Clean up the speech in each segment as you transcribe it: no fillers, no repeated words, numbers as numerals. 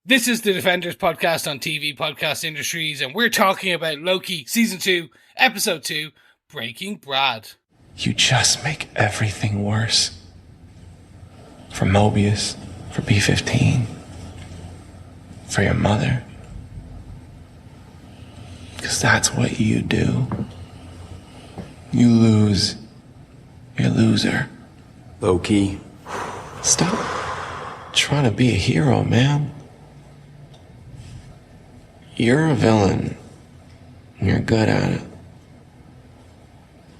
This is the Defenders podcast on TV Podcast Industries, and we're talking about Loki, Season 2, Episode 2, Breaking Brad. You just make everything worse. For Mobius, for B-15, for your mother. Because that's what you do. You lose. You're a loser. Loki. Stop trying to be a hero, man. You're a villain. And you're good at it.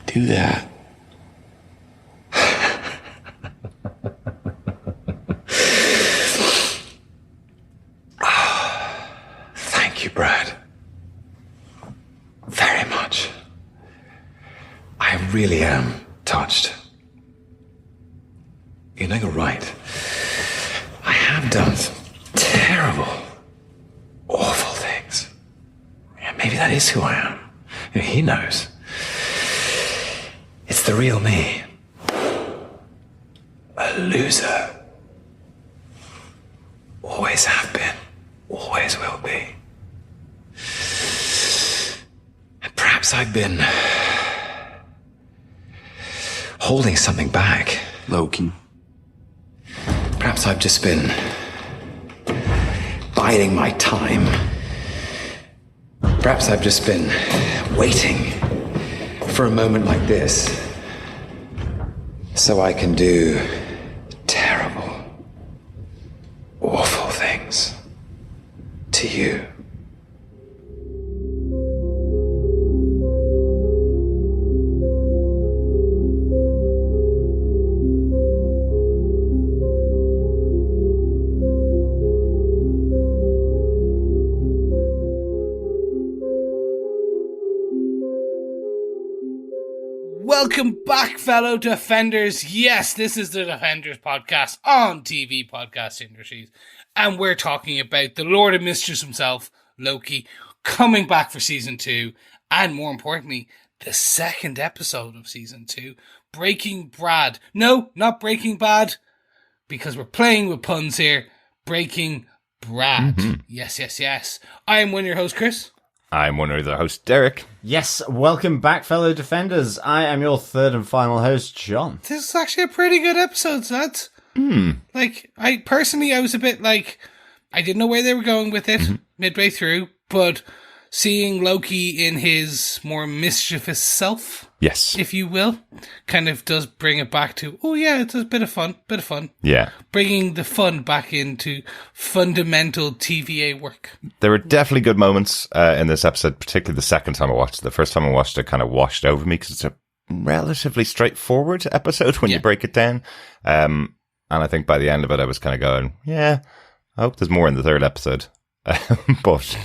Do that. Thank you, Brad. Very much. I really am touched. You know, you're right. I have done some terrible, awful things. Yeah, maybe that is who I am. You know, he knows. It's the real me. A loser. Always have been. Always will be. And perhaps I've been holding something back, Loki. Perhaps I've just been biding my time. Perhaps I've just been waiting for a moment like this so I can do terrible, awful things to you. Welcome back, fellow Defenders. Yes, this is the Defenders podcast on TV Podcast Industries, and we're talking about the Lord and Mistress himself, Loki, coming back for Season 2, and more importantly, the second episode of Season 2, Breaking Brad. No, not Breaking Bad, because we're playing with puns here. Breaking Brad. Mm-hmm. Yes. I am one of your hosts, Chris. I'm one of the hosts, Derek. Yes, welcome back, fellow Defenders. I am your third and final host, John. This is actually a pretty good episode, lads. Like, I was a bit like, I didn't know where they were going with it midway through, but seeing Loki in his more mischievous self, yes, if you will, kind of does bring it back to, oh yeah, it's a bit of fun. Yeah. Bringing the fun back into fundamental TVA work. There were definitely good moments in this episode, particularly the second time I watched it. The first time I watched it kind of washed over me because it's a relatively straightforward episode when you break it down. And I think by the end of it, I was kind of going, yeah, I hope there's more in the third episode. But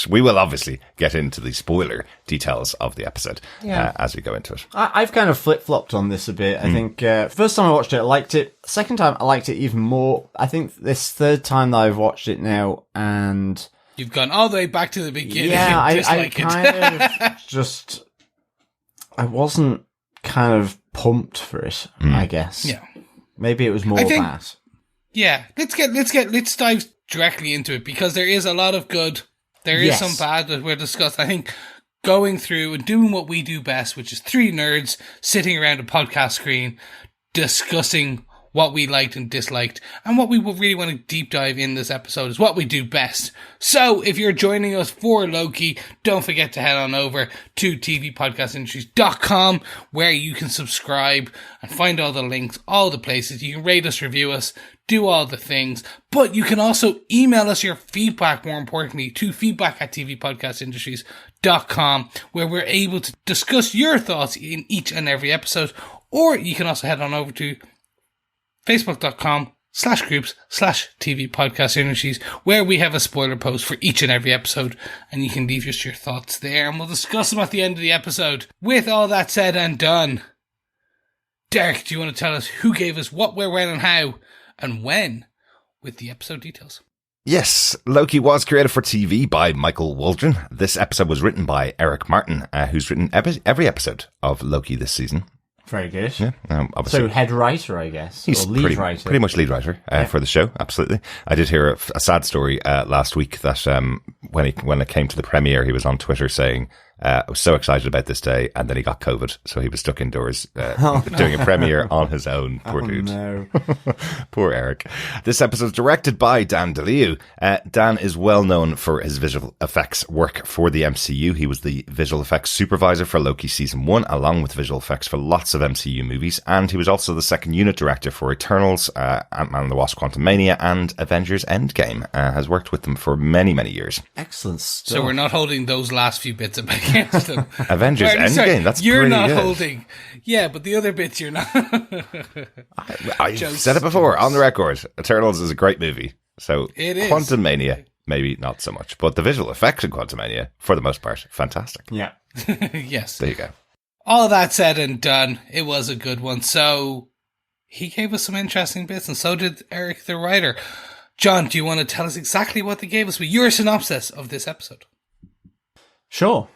we will obviously get into the spoiler details of the episode as we go into it. I've kind of flip-flopped on this a bit. I think first time I watched it, I liked it. Second time, I liked it even more. I think this third time that I've watched it now, and you've gone all the way back to the beginning. Yeah, I kind of just, I wasn't kind of pumped for it, I guess. Yeah. Maybe it was more that. Yeah, let's dive directly into it, because there is a lot of good, there is some bad that we're discussing. I think going through and doing what we do best, which is three nerds sitting around a podcast screen discussing what we liked and disliked, and what we really want to deep dive in this episode is what we do best. So if you're joining us for Loki, don't forget to head on over to tvpodcastindustries.com, where you can subscribe and find all the links, all the places. You can rate us, review us, do all the things, but you can also email us your feedback, more importantly, to feedback@tvpodcastindustries.com, where we're able to discuss your thoughts in each and every episode. Or you can also head on over to facebook.com/groups/TV Podcast Industries, where we have a spoiler post for each and every episode, and you can leave just your thoughts there, and we'll discuss them at the end of the episode. With all that said and done, Derek, do you want to tell us who gave us what, where, when, and how, and when, with the episode details? Yes, Loki was created for TV by Michael Waldron. This episode was written by Eric Martin, who's written every episode of Loki this season. Very good. Yeah, obviously. So head writer, I guess, He's or lead writer. Pretty much lead writer for the show, absolutely. I did hear a sad story last week that when it came to the premiere, he was on Twitter saying, I was so excited about this day, and then he got COVID, so he was stuck indoors doing a premiere on his own. Poor dude. No. Poor Eric. This episode is directed by Dan DeLeeuw. Dan is well known for his visual effects work for the MCU. He was the visual effects supervisor for Loki Season 1, along with visual effects for lots of MCU movies, and he was also the second unit director for Eternals, Ant-Man and the Wasp: Quantumania, and Avengers Endgame. Has worked with them for many, many years. Excellent stuff. So we're not holding those last few bits up against them. Avengers Endgame, that's you're pretty not good. Holding. Yeah, but the other bits you're not. I've said it before, on the record. Eternals is a great movie. So it is. Quantumania, maybe not so much. But the visual effects in Quantumania, for the most part, fantastic. Yeah. Yes. There you go. All that said and done, it was a good one. So he gave us some interesting bits, and so did Eric the writer. John, do you want to tell us exactly what they gave us with your synopsis of this episode? Sure.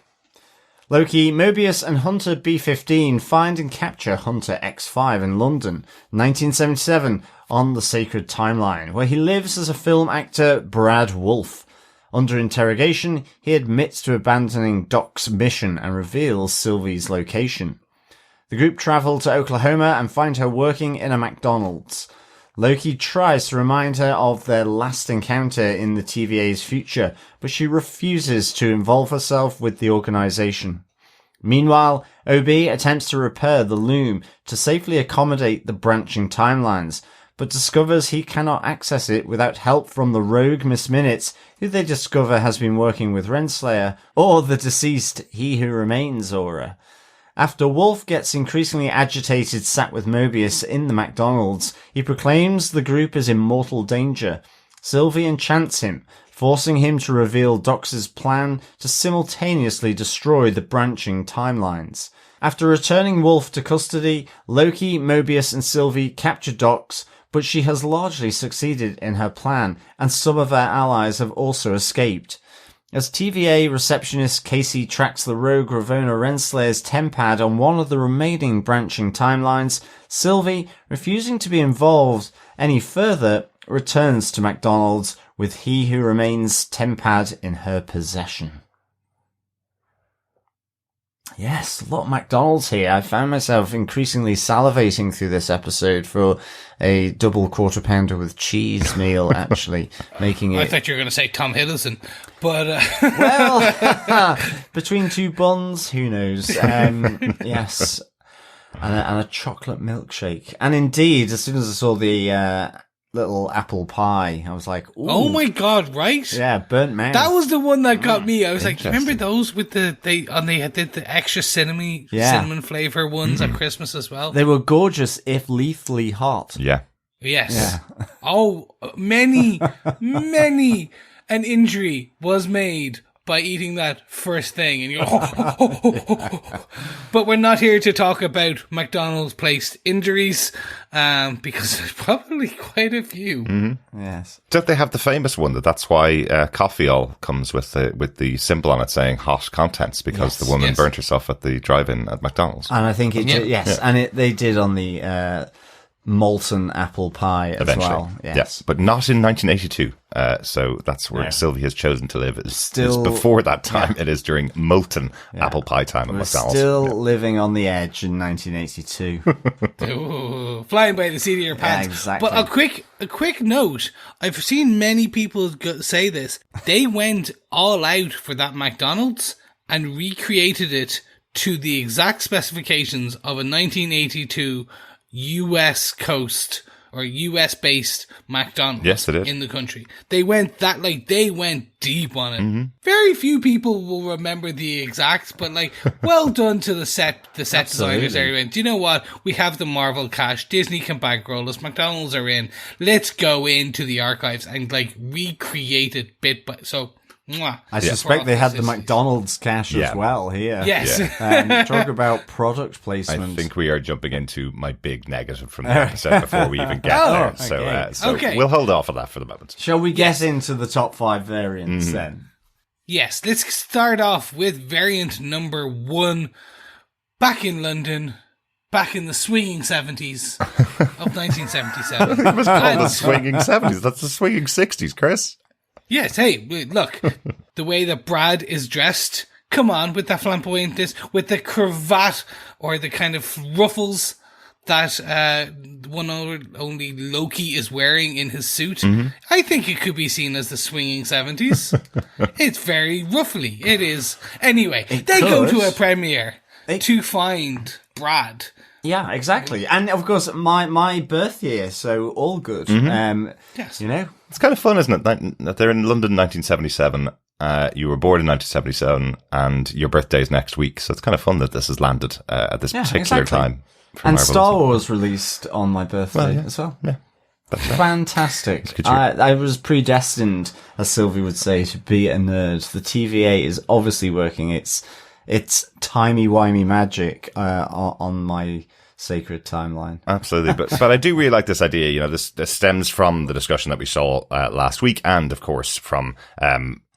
Loki, Mobius and Hunter B-15 find and capture Hunter X5 in London, 1977, on the Sacred Timeline, where he lives as a film actor Brad Wolfe. Under interrogation, he admits to abandoning Doc's mission and reveals Sylvie's location. The group travel to Oklahoma and find her working in a McDonald's. Loki tries to remind her of their last encounter in the TVA's future, but she refuses to involve herself with the organization. Meanwhile, OB attempts to repair the Loom to safely accommodate the branching timelines, but discovers he cannot access it without help from the rogue Miss Minutes, who they discover has been working with Renslayer, or the deceased He Who Remains aura. After Wolf gets increasingly agitated sat with Mobius in the McDonald's, he proclaims the group is in mortal danger. Sylvie enchants him, forcing him to reveal Dox's plan to simultaneously destroy the branching timelines. After returning Wolf to custody, Loki, Mobius and Sylvie capture Dox, but she has largely succeeded in her plan, and some of her allies have also escaped. As TVA receptionist Casey tracks the rogue Ravonna Renslayer's tempad on one of the remaining branching timelines, Sylvie, refusing to be involved any further, returns to McDonald's with He Who Remains tempad in her possession. Yes, a lot of McDonald's here. I found myself increasingly salivating through this episode for a double quarter pounder with cheese meal, actually, making it... I thought you were going to say Tom Hiddleston, but... Well, between two buns, who knows? Yes, and a chocolate milkshake. And indeed, as soon as I saw the little apple pie, I was like, ooh. Oh my god, right? Yeah, burnt mouth. That was the one that got me. I was like, remember those with they did the extra cinnamon flavor ones at Christmas as well? They were gorgeous if lethally hot. Yeah. Yes. Yeah. Oh, many an injury was made by eating that first thing, and you go, But we're not here to talk about McDonald's placed injuries, because there's probably quite a few. Mm-hmm. Yes. Don't they have the famous one that's why coffee all comes with the symbol on it saying hot contents, because the woman burnt herself at the drive-in at McDonald's. And I think they did on the molten apple pie as well. Yes, but not in 1982. So that's where Sylvie has chosen to live. It's before that time. It is during molten apple pie time at McDonald's. Still living on the edge in 1982. Ooh, flying by the seat of your pants. Yeah, exactly. But a quick note. I've seen many people say this. They went all out for that McDonald's and recreated it to the exact specifications of a 1982 US coast or US based McDonald's. Yes, it is. In the country. They went deep on it. Mm-hmm. Very few people will remember the exact, but well done to the set designers there. Went, do you know what? We have the Marvel cash. Disney can bankroll us. McDonald's are in. Let's go into the archives and recreate it bit by so. I suspect they had the McDonald's cash as well here. Yes. Talk about product placement. I think we are jumping into my big negative from the episode before we even get there. Okay. So we'll hold off on that for the moment. Shall we get into the top 5 variants then? Yes, let's start off with variant number 1. Back in London, back in the swinging 70s of 1977. It was called the swinging 70s. That's the swinging 60s, Chris. Yes, hey, look, the way that Brad is dressed, come on, with that flamboyantness, with the cravat or the kind of ruffles that only Loki is wearing in his suit. I think it could be seen as the swinging 70s. It's very ruffly. It is. Anyway, go to a premiere to find Brad. Yeah, exactly. And of course, my birth year, so all good. Yes. You know? It's kind of fun, isn't it? That they're in London 1977. You were born in 1977 and your birthday is next week. So it's kind of fun that this has landed at this particular time. And Star Wars released on my birthday as well. Yeah. Fantastic. I was predestined, as Sylvie would say, to be a nerd. The TVA is obviously working its timey-wimey magic on my sacred timeline. Absolutely. But I do really like this idea. You know, this stems from the discussion that we saw last week and, of course, from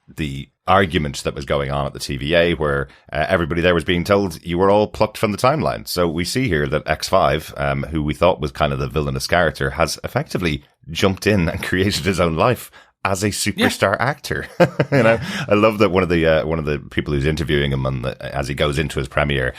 the argument that was going on at the TVA where everybody there was being told you were all plucked from the timeline. So we see here that X5, who we thought was kind of the villainous character, has effectively jumped in and created his own life as a superstar actor. You know, I love that one of the people who's interviewing him as he goes into his premiere,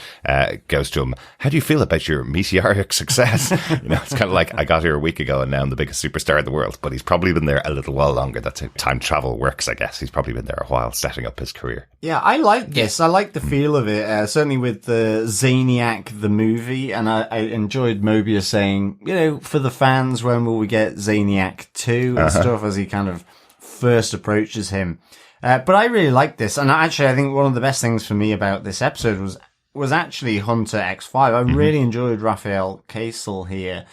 goes to him, "How do you feel about your meteoric success?" You know, it's kind of like, I got here a week ago and now I'm the biggest superstar in the world, but he's probably been there a little while longer. That's how time travel works, I guess. He's probably been there a while setting up his career. Yeah, I like this. I like the feel of it, certainly with the Zaniac, the movie, and I enjoyed Mobius saying, you know, for the fans, when will we get Zaniac 2 and stuff, as he kind of first approaches him. But I really like this, and actually I think one of the best things for me about this episode was actually Hunter X5. I really enjoyed Raphael Casel here,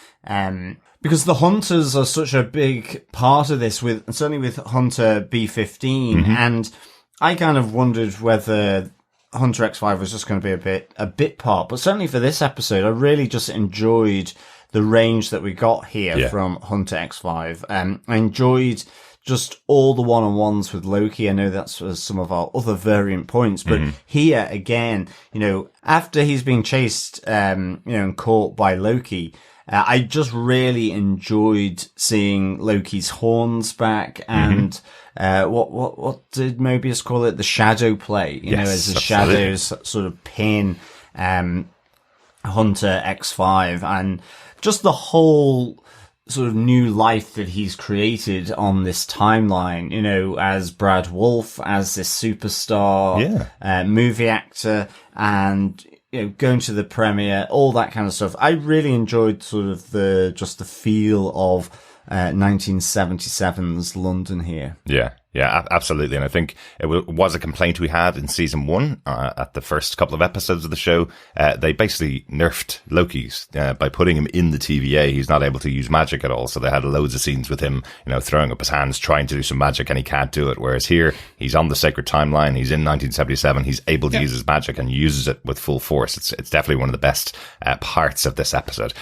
because the Hunters are such a big part of this, certainly with Hunter B15, and I kind of wondered whether Hunter X5 was just going to be a bit part, but certainly for this episode, I really just enjoyed the range that we got here from Hunter X5. I enjoyed just all the one-on-ones with Loki. I know that's some of our other variant points, but here again, you know, after he's been chased, you know, and caught by Loki, I just really enjoyed seeing Loki's horns back and, what did Mobius call it? The shadow play, you know, as the shadows sort of pin, Hunter X5, and just the whole sort of new life that he's created on this timeline, you know, as Brad Wolfe, as this superstar, movie actor, and, you know, going to the premiere, all that kind of stuff. I really enjoyed sort of the feel of 1977's London here. Yeah, absolutely. And I think it was a complaint we had in season 1 at the first couple of episodes of the show. They basically nerfed Loki's by putting him in the TVA. He's not able to use magic at all. So they had loads of scenes with him, you know, throwing up his hands, trying to do some magic, and he can't do it. Whereas here, he's on the sacred timeline. He's in 1977. He's able to use his magic and uses it with full force. It's definitely one of the best parts of this episode.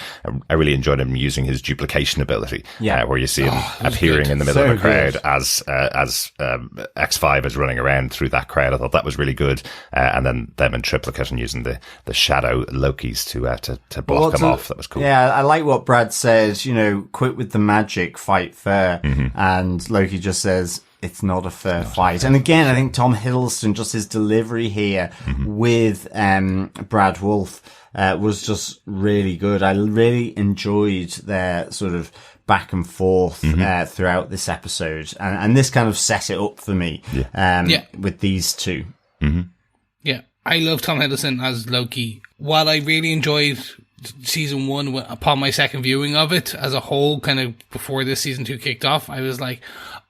I really enjoyed him using his duplication ability, where you see him appearing in the middle of a crowd as X5 is running around through that crowd. I thought that was really good. And then them in triplicate and using the shadow Lokis to block them off. That was cool. Yeah, I like what Brad says, you know, quit with the magic, fight fair. And Loki just says, it's not a fair fight. And again, I think Tom Hiddleston, just his delivery here with Brad Wolfe was just really good. I really enjoyed their sort of back and forth throughout this episode, and this kind of set it up for me with these two. Yeah, I love Tom Hiddleston as Loki. While I really enjoyed season 1 upon my second viewing of it as a whole, kind of before this season 2 kicked off, I was like,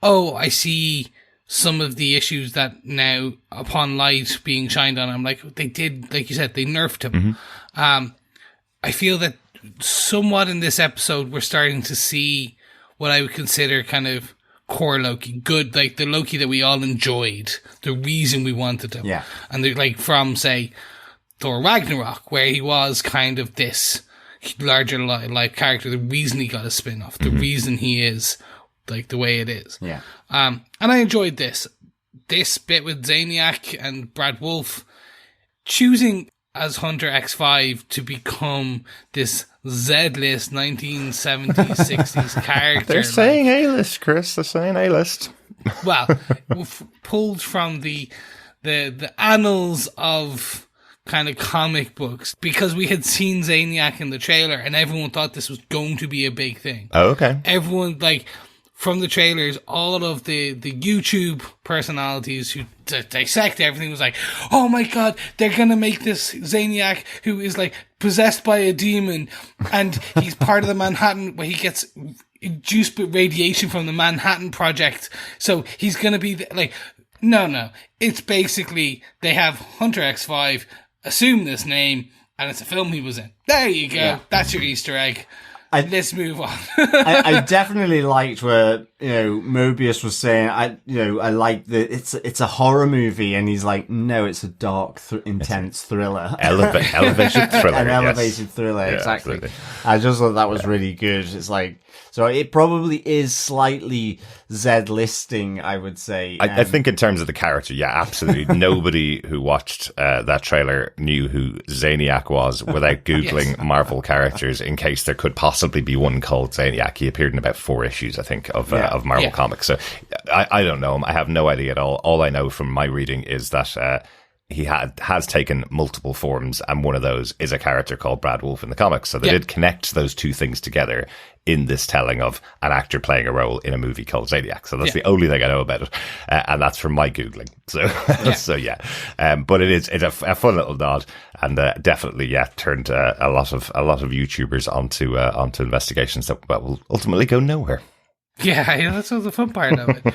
oh, I see some of the issues that now upon light being shined on. I'm like, they did, like you said, they nerfed him. I feel that somewhat in this episode, we're starting to see what I would consider kind of core Loki, good, like the Loki that we all enjoyed, the reason we wanted him. Yeah. And like from, say, Thor Ragnarok, where he was kind of this larger life character, the reason he got a spin-off, the reason he is like the way it is. Yeah. And I enjoyed this bit with Zaniac and Brad Wolfe choosing as Hunter X5 to become this Z-list 1970s, 60s character. They're saying A-list, Chris. They're saying A-list. Well, pulled from the annals of kind of comic books, because we had seen Zaniac in the trailer and everyone thought this was going to be a big thing. Oh, okay. Everyone, like, from the trailers, all of the YouTube personalities who dissect everything was like, oh my god, they're gonna make this Zaniac who is like possessed by a demon, and he's part of the Manhattan, where he gets induced radiation from the Manhattan Project, so he's gonna be like, no, it's basically they have Hunter X5 assume this name, and it's a film he was in. There you go. Yeah. That's your Easter egg. Let's move on. I definitely liked where, Mobius was saying, I like it's a horror movie, and he's like, no, it's a dark, intense thriller. Elevated thriller. An elevated thriller, yeah, exactly. Absolutely. I just thought that was really good. It's like, so it probably is slightly Z-listing, I would say. I think in terms of the character, yeah, absolutely. Nobody who watched that trailer knew who Zaniac was without Googling Marvel characters, in case there could possibly be one called Zaniac. He appeared in about 4 issues, I think, of Marvel Comics. So I don't know him. I have no idea at all. All I know from my reading is that he has taken multiple forms, and one of those is a character called Brad Wolfe in the comics. So they did connect those two things together in this telling of an actor playing a role in a movie called Zodiac. So that's the only thing I know about it, and that's from my Googling. So, but it's a fun little nod, and definitely, turned a lot of YouTubers onto investigations that will ultimately go nowhere. Yeah, that's the fun part of it.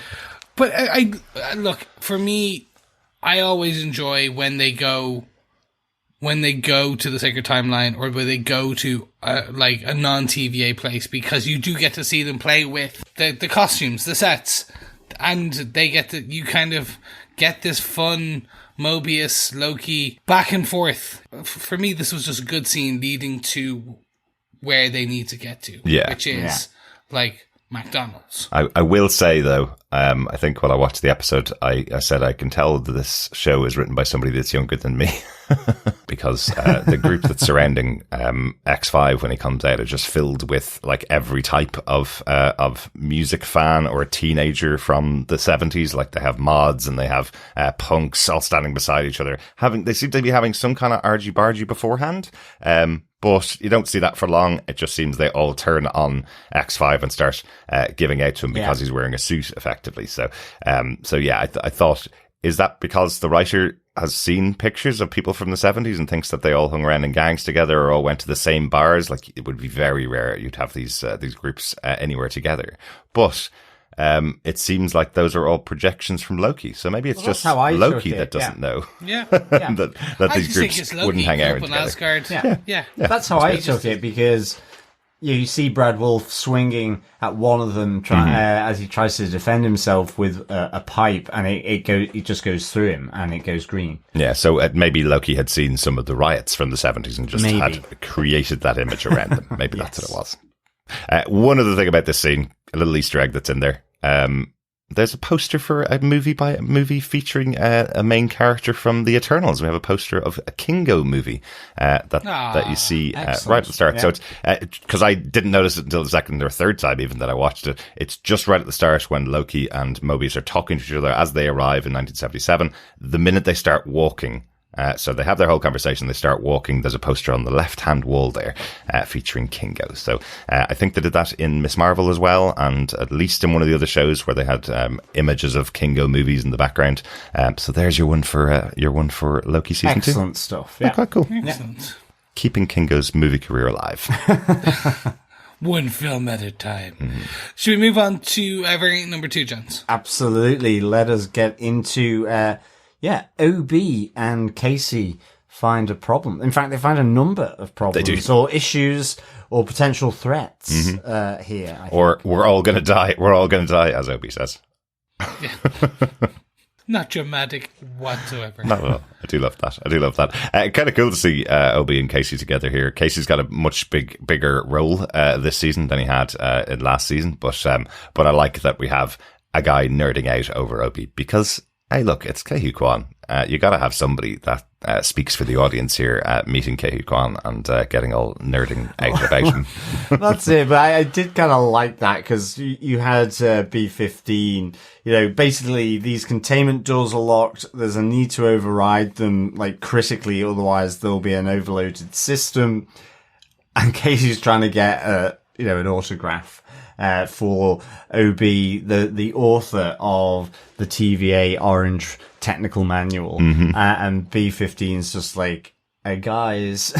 But I look, for me, I always enjoy when they go to the Sacred Timeline, or when they go to like a non-TVA place, because you do get to see them play with the costumes, the sets, and you kind of get this fun Mobius, Loki back and forth. For me, this was just a good scene leading to where they need to get to, which is like McDonald's. I will say, though, I think when I watched the episode, I said I can tell that this show is written by somebody that's younger than me, because the group that's surrounding X5 when he comes out are just filled with like every type of music fan or a teenager from the 70s. Like, they have mods and they have punks all standing beside each other. They seem to be having some kind of argy-bargy beforehand. But you don't see that for long. It just seems they all turn on X5 and start giving out to him because he's wearing a suit, effectively. So I thought, is that because the writer has seen pictures of people from the 70s and thinks that they all hung around in gangs together or all went to the same bars? Like, it would be very rare you'd have these groups anywhere together. But it seems like those are all projections from Loki. So maybe it's just Loki that doesn't know. Yeah. that these groups wouldn't hang out together. Asgard. Yeah. That's how I took it, because you see Brad Wolfe swinging at one of them as he tries to defend himself with a pipe, and it just goes through him and it goes green. Yeah, so maybe Loki had seen some of the riots from the 70s and just had created that image around them. Maybe that's what it was. One other thing about this scene, a little Easter egg that's in there. There's a poster for a movie featuring a main character from the Eternals. We have a poster of a Kingo movie that you see right at the start. Yeah. So it's because I didn't notice it until the second or third time even that I watched it. It's just right at the start when Loki and Mobius are talking to each other as they arrive in 1977. The minute they start walking. So they have their whole conversation, they start walking, there's a poster on the left-hand wall there featuring Kingo. So I think they did that in Miss Marvel as well, and at least in one of the other shows where they had images of Kingo movies in the background. So there's your one for Loki season 2. Excellent stuff. Yeah. Quite cool. Excellent. Keeping Kingo's movie career alive. One film at a time. Mm-hmm. Should we move on to variant number 2, gents? Absolutely. Let us get into... OB and Casey find a problem. In fact, they find a number of problems or issues or potential threats here. Or we're all going to die. We're all going to die, as OB says. Yeah. Not dramatic whatsoever. Not at all. I do love that. Kind of cool to see OB and Casey together here. Casey's got a much bigger role this season than he had in last season. But I like that we have a guy nerding out over OB because... Hey, look, it's Ke Huy Quan. You got to have somebody that speaks for the audience here, meeting Ke Huy Quan and getting all nerding out about him. That's it, but I did kind of like that because you had B-15, basically these containment doors are locked, there's a need to override them, like, critically, otherwise there'll be an overloaded system, and Casey's trying to get, an autograph for OB, the author of the TVA Orange Technical Manual, and B-15's just like, hey guys,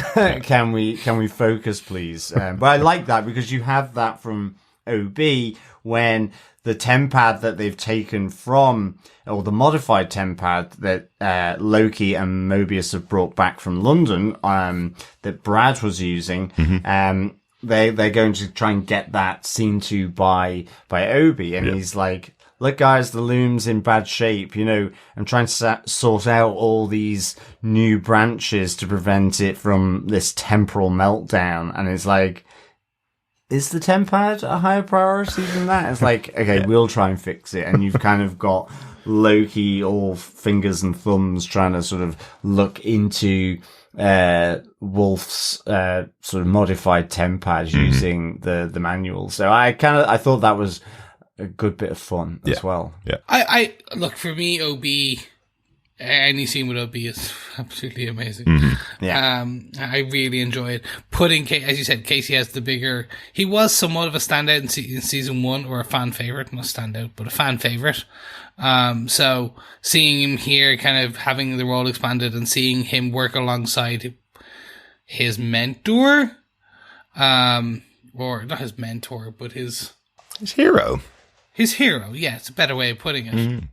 can we focus please? But I like that because you have that from OB when the tempad that they've taken from, or the modified tempad that Loki and Mobius have brought back from London, that Brad was using, they're going to try and get that seen to by Obi, and he's like, look guys, the Loom's in bad shape, I'm trying to sort out all these new branches to prevent it from this temporal meltdown, and it's like, is the tempad a higher priority than that? It's like, okay, we'll try and fix it, and you've kind of got Loki all fingers and thumbs trying to sort of look into Wolfe's sort of modified tempad using the manual. So I thought that was a good bit of fun as well. Yeah. I look, for me, OB, any scene with OB is absolutely amazing. Yeah. I really enjoy it. As you said, Casey has he was somewhat of a standout in season 1, or a fan favorite, not standout, but a fan favorite. So seeing him here, kind of having the role expanded and seeing him work alongside his mentor, or not his mentor, but his hero. His hero, yeah, it's a better way of putting it.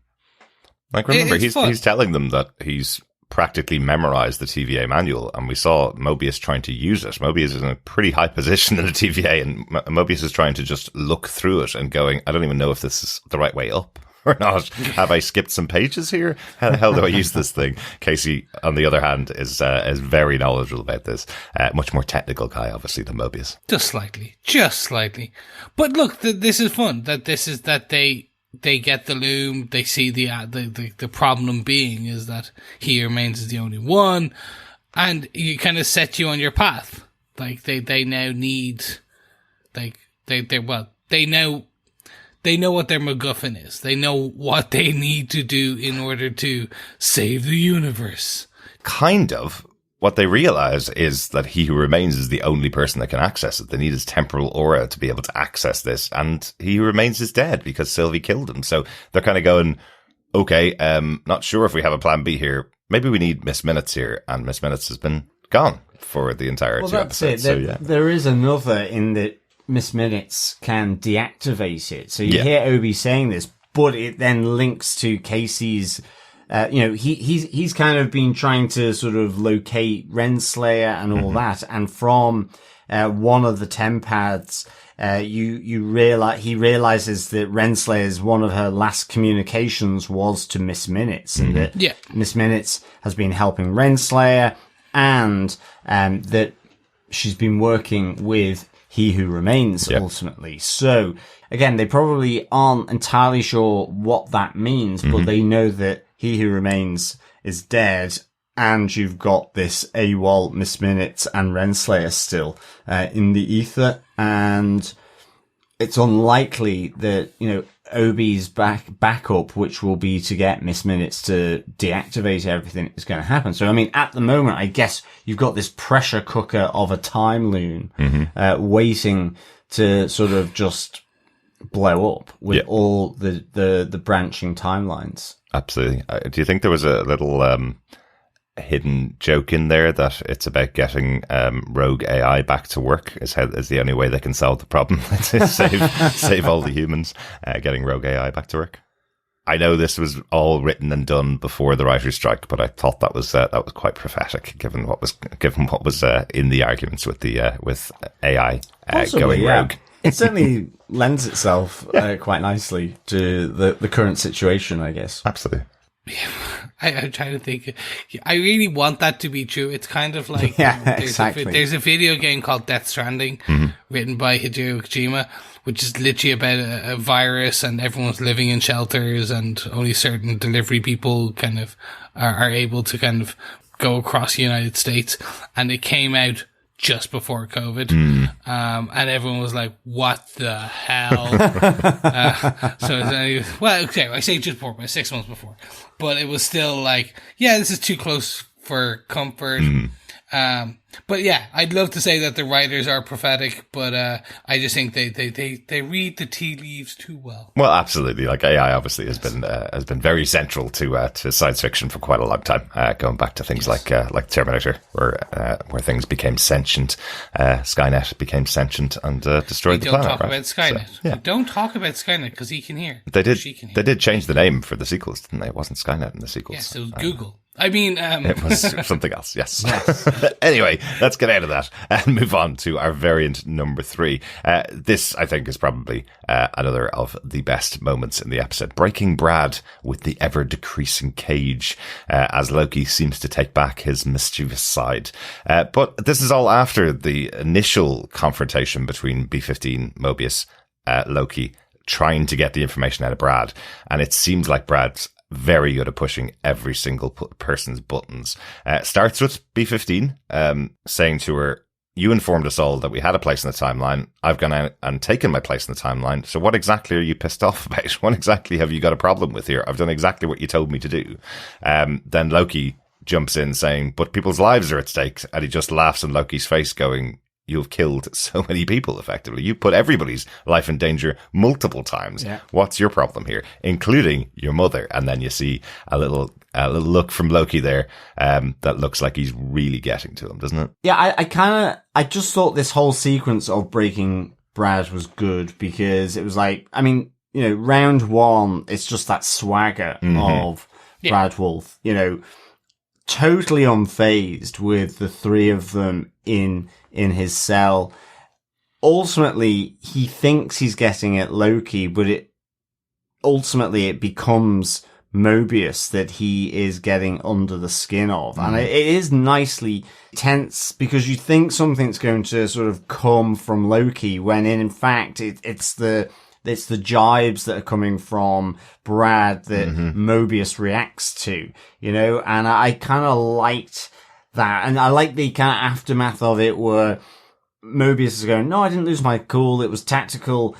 Like, remember, he's telling them that he's practically memorized the TVA manual, and we saw Mobius trying to use it. Mobius is in a pretty high position in the TVA, and Mobius is trying to just look through it and going, I don't even know if this is the right way up or not. Have I skipped some pages here? How the hell do I use this thing? Casey, on the other hand, is very knowledgeable about this. Much more technical guy, obviously, than Mobius. Just slightly. But look, this is fun. That they get the Loom. They see the problem being is that he remains as the only one, and you kind of set you on your path. Like they now need, like they know what their MacGuffin is. They know what they need to do in order to save the universe. Kind of. What they realize is that He Who Remains is the only person that can access it. They need his temporal aura to be able to access this, and He Who Remains is dead because Sylvie killed him. So they're kind of going, okay, not sure if we have a plan B here. Maybe we need Miss Minutes here, and Miss Minutes has been gone for the entire 2 episodes. There is another in that Miss Minutes can deactivate it. So you hear Obi saying this, but it then links to Casey's. He's kind of been trying to sort of locate Renslayer and all that, and from one of the tempads, he realizes that Renslayer's one of her last communications was to Miss Minutes, and that Miss Minutes has been helping Renslayer, and that she's been working with He Who Remains ultimately. So again, they probably aren't entirely sure what that means, but they know that He Who Remains is dead, and you've got this AWOL, Miss Minutes, and Renslayer still in the ether, and it's unlikely that, Obi's backup, which will be to get Miss Minutes to deactivate everything, is going to happen. So, I mean, at the moment, I guess you've got this pressure cooker of a time loom waiting to sort of just blow up with all the branching timelines. Absolutely. Do you think there was a little hidden joke in there that it's about getting rogue AI back to work is the only way they can solve the problem? To save all the humans, getting rogue AI back to work. I know this was all written and done before the writer's strike, but I thought that was quite prophetic, given what was in the arguments with AI going rogue. It certainly lends itself quite nicely to the current situation, I guess. Absolutely. Yeah, I'm trying to think. I really want that to be true. It's kind of like there's a video game called Death Stranding, written by Hideo Kojima, which is literally about a virus, and everyone's living in shelters, and only certain delivery people kind of are able to kind of go across the United States, and it came out just before COVID. And everyone was like, what the hell? Okay, I say just before, but 6 months before. But it was still like, yeah, this is too close for comfort. But yeah, I'd love to say that the writers are prophetic, but I just think they read the tea leaves too well. Well, absolutely. Like AI obviously has been very central to science fiction for quite a long time, going back to things like Terminator, where things became sentient, Skynet became sentient and destroyed the planet. Don't talk about Skynet. So, yeah. Don't talk about Skynet because he can hear. They did change the name for the sequels, didn't they? It wasn't Skynet in the sequels. Yes, it was Google. I mean, it was something else. Yes. Anyway, let's get out of that and move on to our variant number 3. This, I think, is probably another of the best moments in the episode. Breaking Brad with the ever decreasing cage, as Loki seems to take back his mischievous side. But this is all after the initial confrontation between B-15, Mobius, Loki, trying to get the information out of Brad. And it seems like Brad's very good at pushing every single person's buttons. Starts with B-15 saying to her, you informed us all that we had a place in the timeline. I've gone out and taken my place in the timeline. So what exactly are you pissed off about? What exactly have you got a problem with here? I've done exactly what you told me to do. Then Loki jumps in saying, but people's lives are at stake. And he just laughs in Loki's face going, you've killed so many people, effectively. You put everybody's life in danger multiple times. Yeah. What's your problem here? Including your mother. And then you see a little look from Loki there, that looks like he's really getting to him, doesn't it? Yeah, I just thought this whole sequence of breaking Brad was good because it was like, I mean, round 1, it's just that swagger of Brad Wolfe, totally unfazed with the 3 of them in his cell. Ultimately, he thinks he's getting at Loki, but it becomes Mobius that he is getting under the skin of. And it is nicely tense because you think something's going to sort of come from Loki when in fact it's the jibes that are coming from Brad that Mobius reacts to, and I kind of liked that. And I like the kind of aftermath of it where Mobius is going, no, I didn't lose my cool. It was tactical.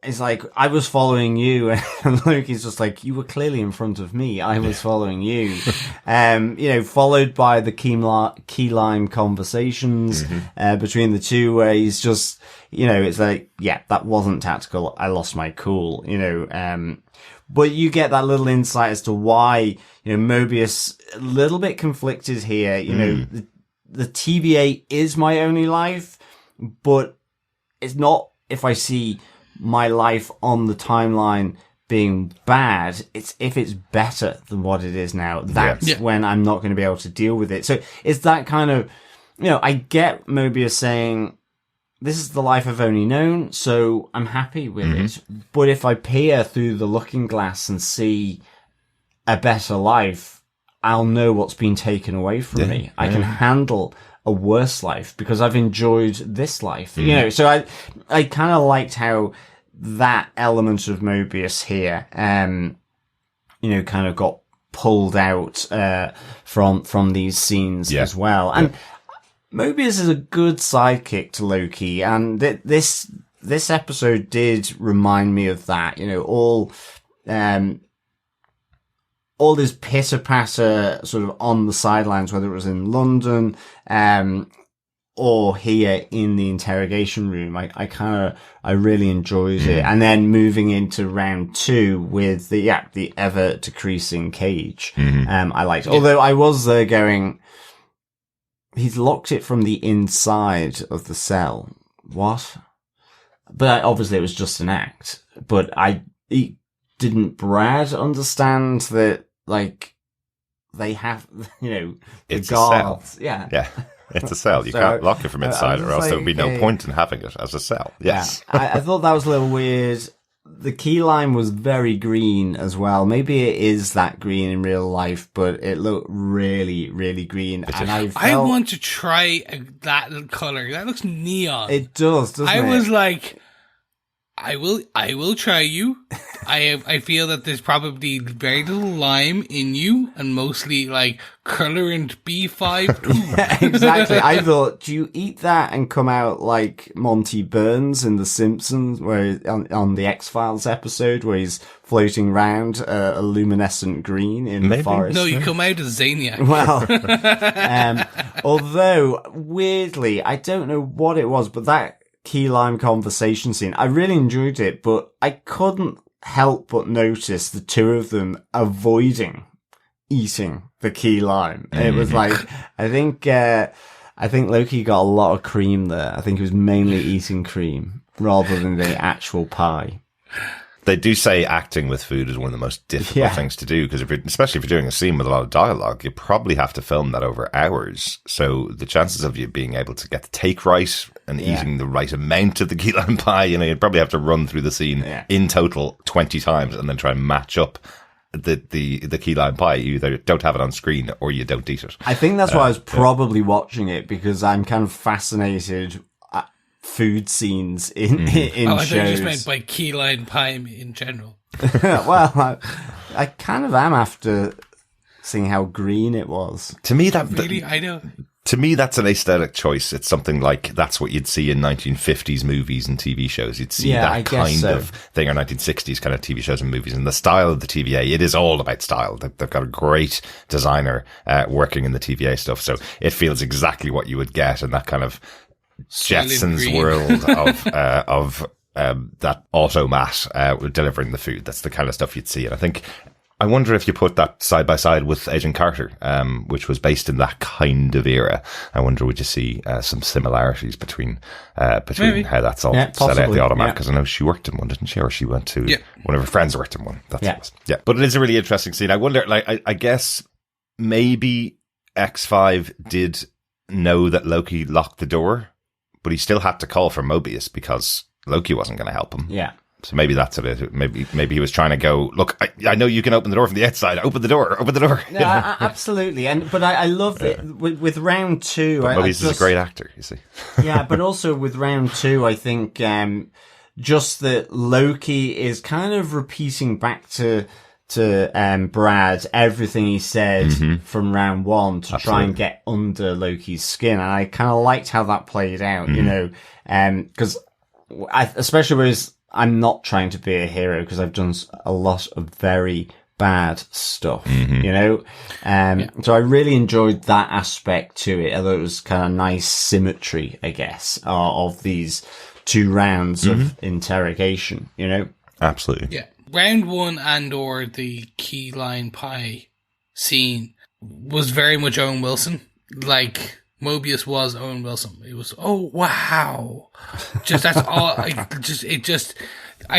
It's like, I was following you. And Loki's just like, you were clearly in front of me. I was following you. Followed by the key lime conversations, between the two where he's just, it's like, yeah, that wasn't tactical. I lost my cool, but you get that little insight as to why, Mobius a little bit conflicted here. The TVA is my only life, but it's not if I see my life on the timeline being bad. It's if it's better than what it is now. That's when I'm not going to be able to deal with it. So it's that kind of, I get Mobius saying, this is the life I've only known, so I'm happy with it. But if I peer through the looking glass and see a better life, I'll know what's been taken away from me. I can handle a worse life because I've enjoyed this life. So I kind of liked how that element of Mobius here, kind of got pulled out from these scenes as well. And Mobius is a good sidekick to Loki, and this episode did remind me of that. All this pitter patter sort of on the sidelines, whether it was in London or here in the interrogation room. I really enjoyed it. And then moving into round 2 with the ever decreasing cage. I liked it. Although I was there going, he's locked it from the inside of the cell. What? But obviously it was just an act. But didn't Brad understand that, like, they have, the it's guards. Yeah. It's a cell. You can't lock it from inside or else there would be no point in having it as a cell. Yes. Yeah. I thought that was a little weird. The key lime was very green as well. Maybe it is that green in real life, but it looked really, really green. And I want to try that color. That looks neon. It does, doesn't it? I was like, I will try you. I feel that there's probably very little lime in you, and mostly like colorant B5 too. Yeah, exactly. I thought, do you eat that and come out like Monty Burns in The Simpsons, where on the X-Files episode where he's floating around a luminescent green in the forest? No, you come out as Zaniac. Well, although weirdly, I don't know what it was, but that key lime conversation scene, I really enjoyed it, but I couldn't help but notice the two of them avoiding eating the key lime. It was like, I think Loki got a lot of cream there. I think he was mainly eating cream rather than the actual pie. They do say acting with food is one of the most difficult things to do, because especially if you're doing a scene with a lot of dialogue, you probably have to film that over hours. So the chances of you being able to get the take right and eating the right amount of the key lime pie, you'd probably have to run through the scene in total 20 times and then try and match up the key lime pie. You either don't have it on screen or you don't eat it. I think that's why I was probably watching it, because I'm kind of fascinated food scenes in shows. I thought you just meant by key lime pie in general. Well, I kind of am after seeing how green it was. To me, I know. To me, that's an aesthetic choice. It's something like that's what you'd see in 1950s movies and TV shows. You'd see that kind of thing, or 1960s kind of TV shows and movies. And the style of the TVA, it is all about style. They've got a great designer working in the TVA stuff, so it feels exactly what you would get in that kind of Jetsons world of that automat delivering the food. That's the kind of stuff you'd see. And I wonder if you put that side by side with Agent Carter, which was based in that kind of era. I wonder, would you see some similarities between how that's all set out the automat? Because I know she worked in one, didn't she? Or she went to one of her friends worked in one. That's what it was. Yeah. But it is a really interesting scene. I wonder, I guess maybe X5 did know that Loki locked the door, but he still had to call for Mobius because Loki wasn't going to help him. Yeah. So maybe that's it. Maybe he was trying to go, look, I know you can open the door from the outside. Open the door. No, absolutely. But I love it with round two. Mobius is a great actor, you see. Yeah, but also with round two, I think just that Loki is kind of repeating back to Brad everything he said from round one to try and get under Loki's skin, and I kind of liked how that played out, because especially whereas I'm not trying to be a hero, because I've done a lot of very bad stuff, so I really enjoyed that aspect to it. Although it was kind of nice symmetry, I guess, of these two rounds of interrogation, Absolutely. Yeah. Round one and or the key lime pie scene was very much Owen Wilson. Like, Mobius was Owen Wilson. It was, oh, wow. Just, that's all.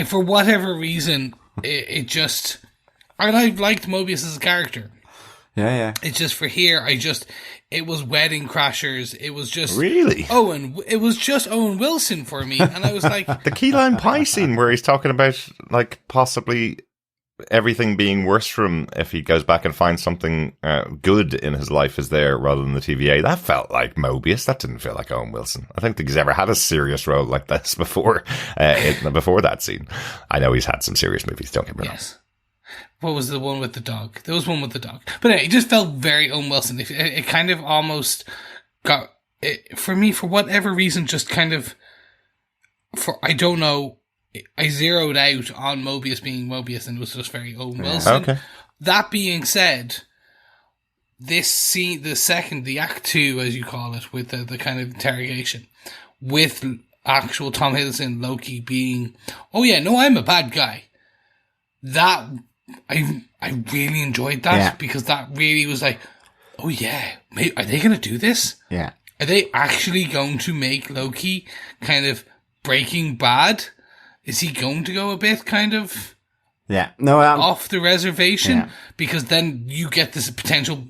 For whatever reason, I liked Mobius as a character. Yeah. It's just for here, it was Wedding Crashers. It was just really it was just Owen Wilson for me, and I was like the key lime pie scene where he's talking about like possibly everything being worse for him if he goes back and finds something good in his life is there rather than the TVA. That felt like Mobius. That didn't feel like Owen Wilson. I don't think he's ever had a serious role like this before. Before that scene, I know he's had some serious movies. Don't get me wrong. Yes. What was the one with the dog? There was one with the dog. But anyway, it just felt very Owen Wilson. It kind of almost got, for me, for whatever reason, just kind of, I don't know, I zeroed out on Mobius being Mobius, and it was just very Owen Wilson. Okay. That being said, this scene, the act two, as you call it, with the kind of interrogation, with actual Tom Hiddleston, Loki being, oh yeah, no, I'm a bad guy. That, I really enjoyed that because that really was like, oh yeah, are they going to do this? Yeah. Are they actually going to make Loki kind of Breaking Bad? Is he going to go a bit kind of off the reservation? Yeah. Because then you get this potential,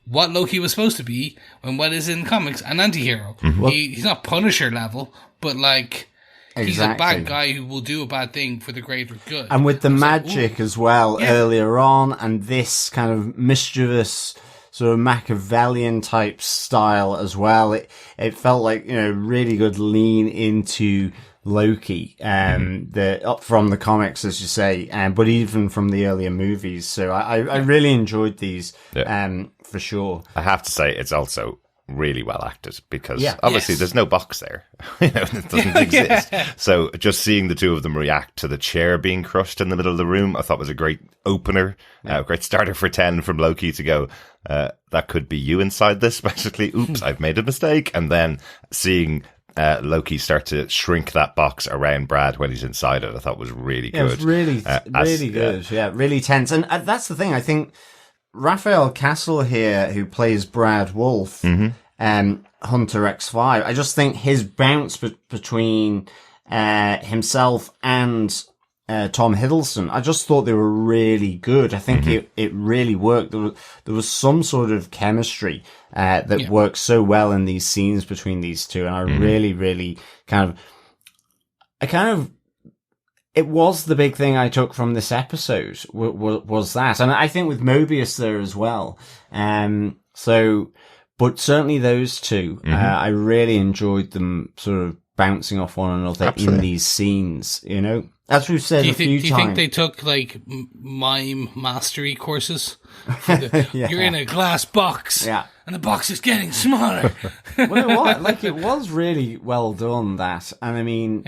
what Loki was supposed to be when what is in comics, an anti-hero. Mm-hmm. He's not Punisher level, but like, he's a bad guy who will do a bad thing for the greater good. And with the magic as well earlier on, and this kind of mischievous sort of Machiavellian type style as well. It felt like, really good lean into Loki, up from the comics, as you say, but even from the earlier movies. So I really enjoyed these, for sure. I have to say, it's also really well acted because obviously there's no box there. It doesn't exist. So just seeing the two of them react to the chair being crushed in the middle of the room, I thought was a great opener, great starter for 10 from Loki to go, that could be you inside this, basically. Oops, I've made a mistake. And then seeing Loki start to shrink that box around Brad when he's inside it, I thought was really good. It was really good. Yeah, really tense. And that's the thing. I think Raphael Castle here, who plays Brad Wolfe, Hunter X5, I just think his bounce between himself and Tom Hiddleston, I just thought they were really good. I think it really worked. There was some sort of chemistry that works so well in these scenes between these two, and I really it was the big thing I took from this episode was that, and I think with Mobius there as well. But certainly those two, I really enjoyed them sort of bouncing off one another in these scenes. As we've said a few times. Do you think they took like mime mastery courses? You're in a glass box, and the box is getting smaller. Well, it was really well done, that, and I mean,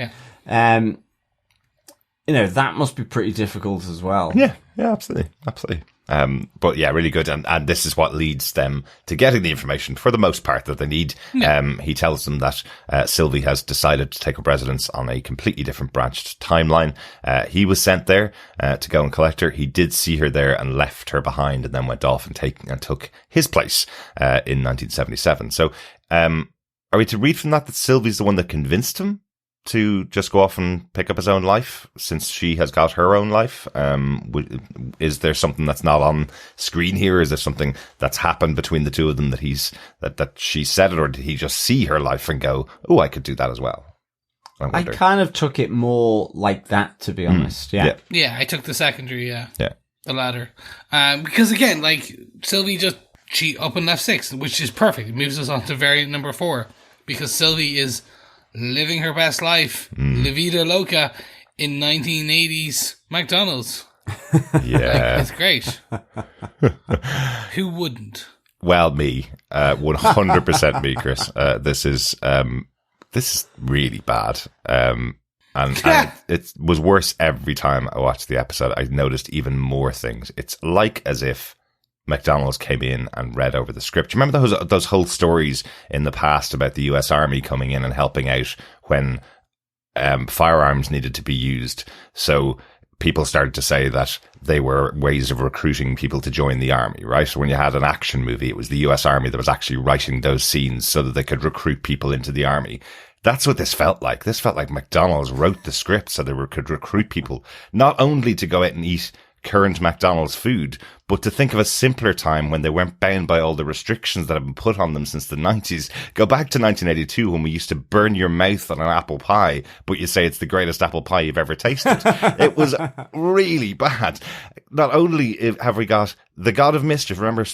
that must be pretty difficult as well. Yeah, absolutely. But yeah, really good. And this is what leads them to getting the information for the most part that they need. He tells them that Sylvie has decided to take up residence on a completely different branched timeline. He was sent there to go and collect her. He did see her there and left her behind, and then went off and took his place in 1977. So are we to read from that Sylvie's the one that convinced him to just go off and pick up his own life, since she has got her own life? Is there something that's not on screen here? Is there something that's happened between the two of them that she said it, or did he just see her life and go, oh, I could do that as well? I kind of took it more like that, to be honest. Yeah, I took the secondary, the latter. Because again, like, Sylvie she up and left 6, which is perfect. It moves us on to variant number 4, because Sylvie is living her best life, La Vida Loca, in 1980s McDonald's. Yeah. It's great. Who wouldn't? Well, me. 100% me, Chris. This is really bad. And it was worse every time I watched the episode. I noticed even more things. It's like as if McDonald's came in and read over the script. You remember those whole stories in the past about the US Army coming in and helping out when firearms needed to be used? So people started to say that they were ways of recruiting people to join the army, right? So when you had an action movie, it was the US Army that was actually writing those scenes so that they could recruit people into the army. That's what this felt like. This felt like McDonald's wrote the script so they could recruit people, not only to go out and eat current McDonald's food, but to think of a simpler time when they weren't bound by all the restrictions that have been put on them since the 90s. Go back to 1982 when we used to burn your mouth on an apple pie, but you say it's the greatest apple pie you've ever tasted. It was really bad. Not only have we got the God of Mischief, remember,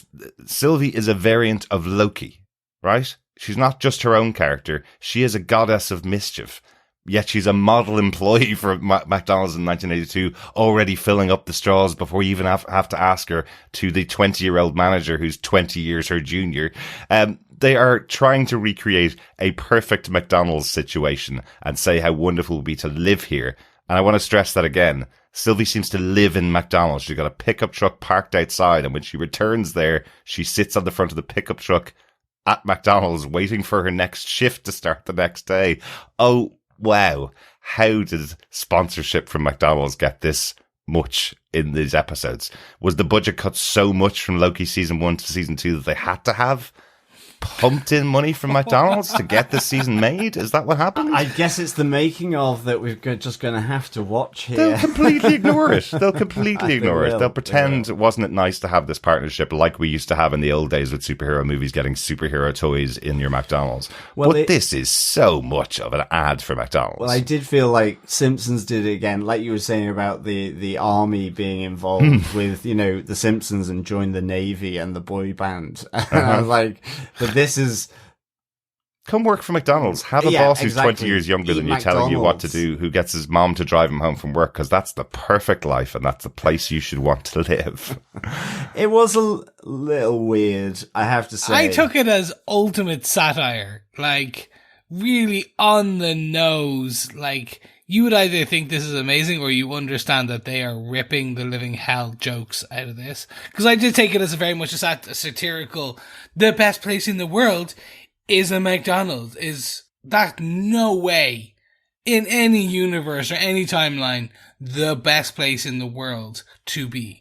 Sylvie is a variant of Loki, right? She's not just her own character. She is a goddess of mischief. Yet she's a model employee for McDonald's in 1982, already filling up the straws before you even have to ask her, to the 20-year-old manager who's 20 years her junior. They are trying to recreate a perfect McDonald's situation and say how wonderful it would be to live here. And I want to stress that again. Sylvie seems to live in McDonald's. She's got a pickup truck parked outside, and when she returns there, she sits on the front of the pickup truck at McDonald's waiting for her next shift to start the next day. Oh, wow, how did sponsorship from McDonald's get this much in these episodes? Was the budget cut so much from Loki season 1 to season 2 that they had to have pumped in money from McDonald's to get this season made? Is that what happened? I guess it's the making of that we're just going to have to watch here. They'll completely ignore it. They'll completely ignore it. They'll pretend wasn't it nice to have this partnership like we used to have in the old days with superhero movies, getting superhero toys in your McDonald's. Well, but this is so much of an ad for McDonald's. Well, I did feel like Simpsons did it again, like you were saying about the army being involved with, the Simpsons and joined the Navy and the boy band. And I was like, but this is... Come work for McDonald's. Have a boss who's 20 years younger than you, telling you what to do, who gets his mom to drive him home from work, because that's the perfect life and that's the place you should want to live. It was a little weird, I have to say. I took it as ultimate satire. Like, really on the nose. Like, you would either think this is amazing or you understand that they are ripping the living hell jokes out of this. Because I did take it as very much a satirical, the best place in the world is a McDonald's. Is that no way in any universe or any timeline the best place in the world to be?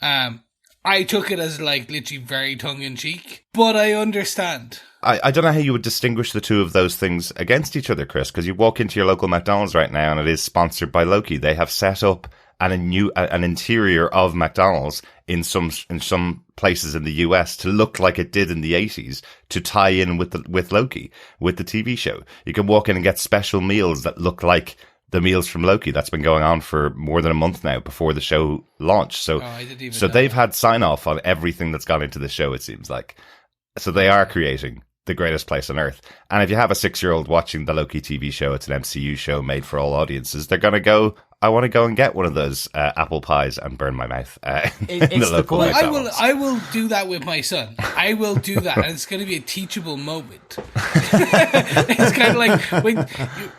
I took it as like literally very tongue in cheek, but I understand. I don't know how you would distinguish the two of those things against each other, Chris, because you walk into your local McDonald's right now and it is sponsored by Loki. They have set up an interior of McDonald's in some places in the US to look like it did in the 80s to tie in with Loki, with the TV show. You can walk in and get special meals that look like the meals from Loki. That's been going on for more than a month now before the show launched. So they've had sign off on everything that's gone into the show, it seems like. So they are creating the greatest place on earth. And if you have a 6-year-old watching the Loki TV show, it's an MCU show made for all audiences, they're going to go, I want to go and get one of those apple pies and burn my mouth. In the local McDonald's. I will do that with my son. I will do that, and it's going to be a teachable moment. It's kind of like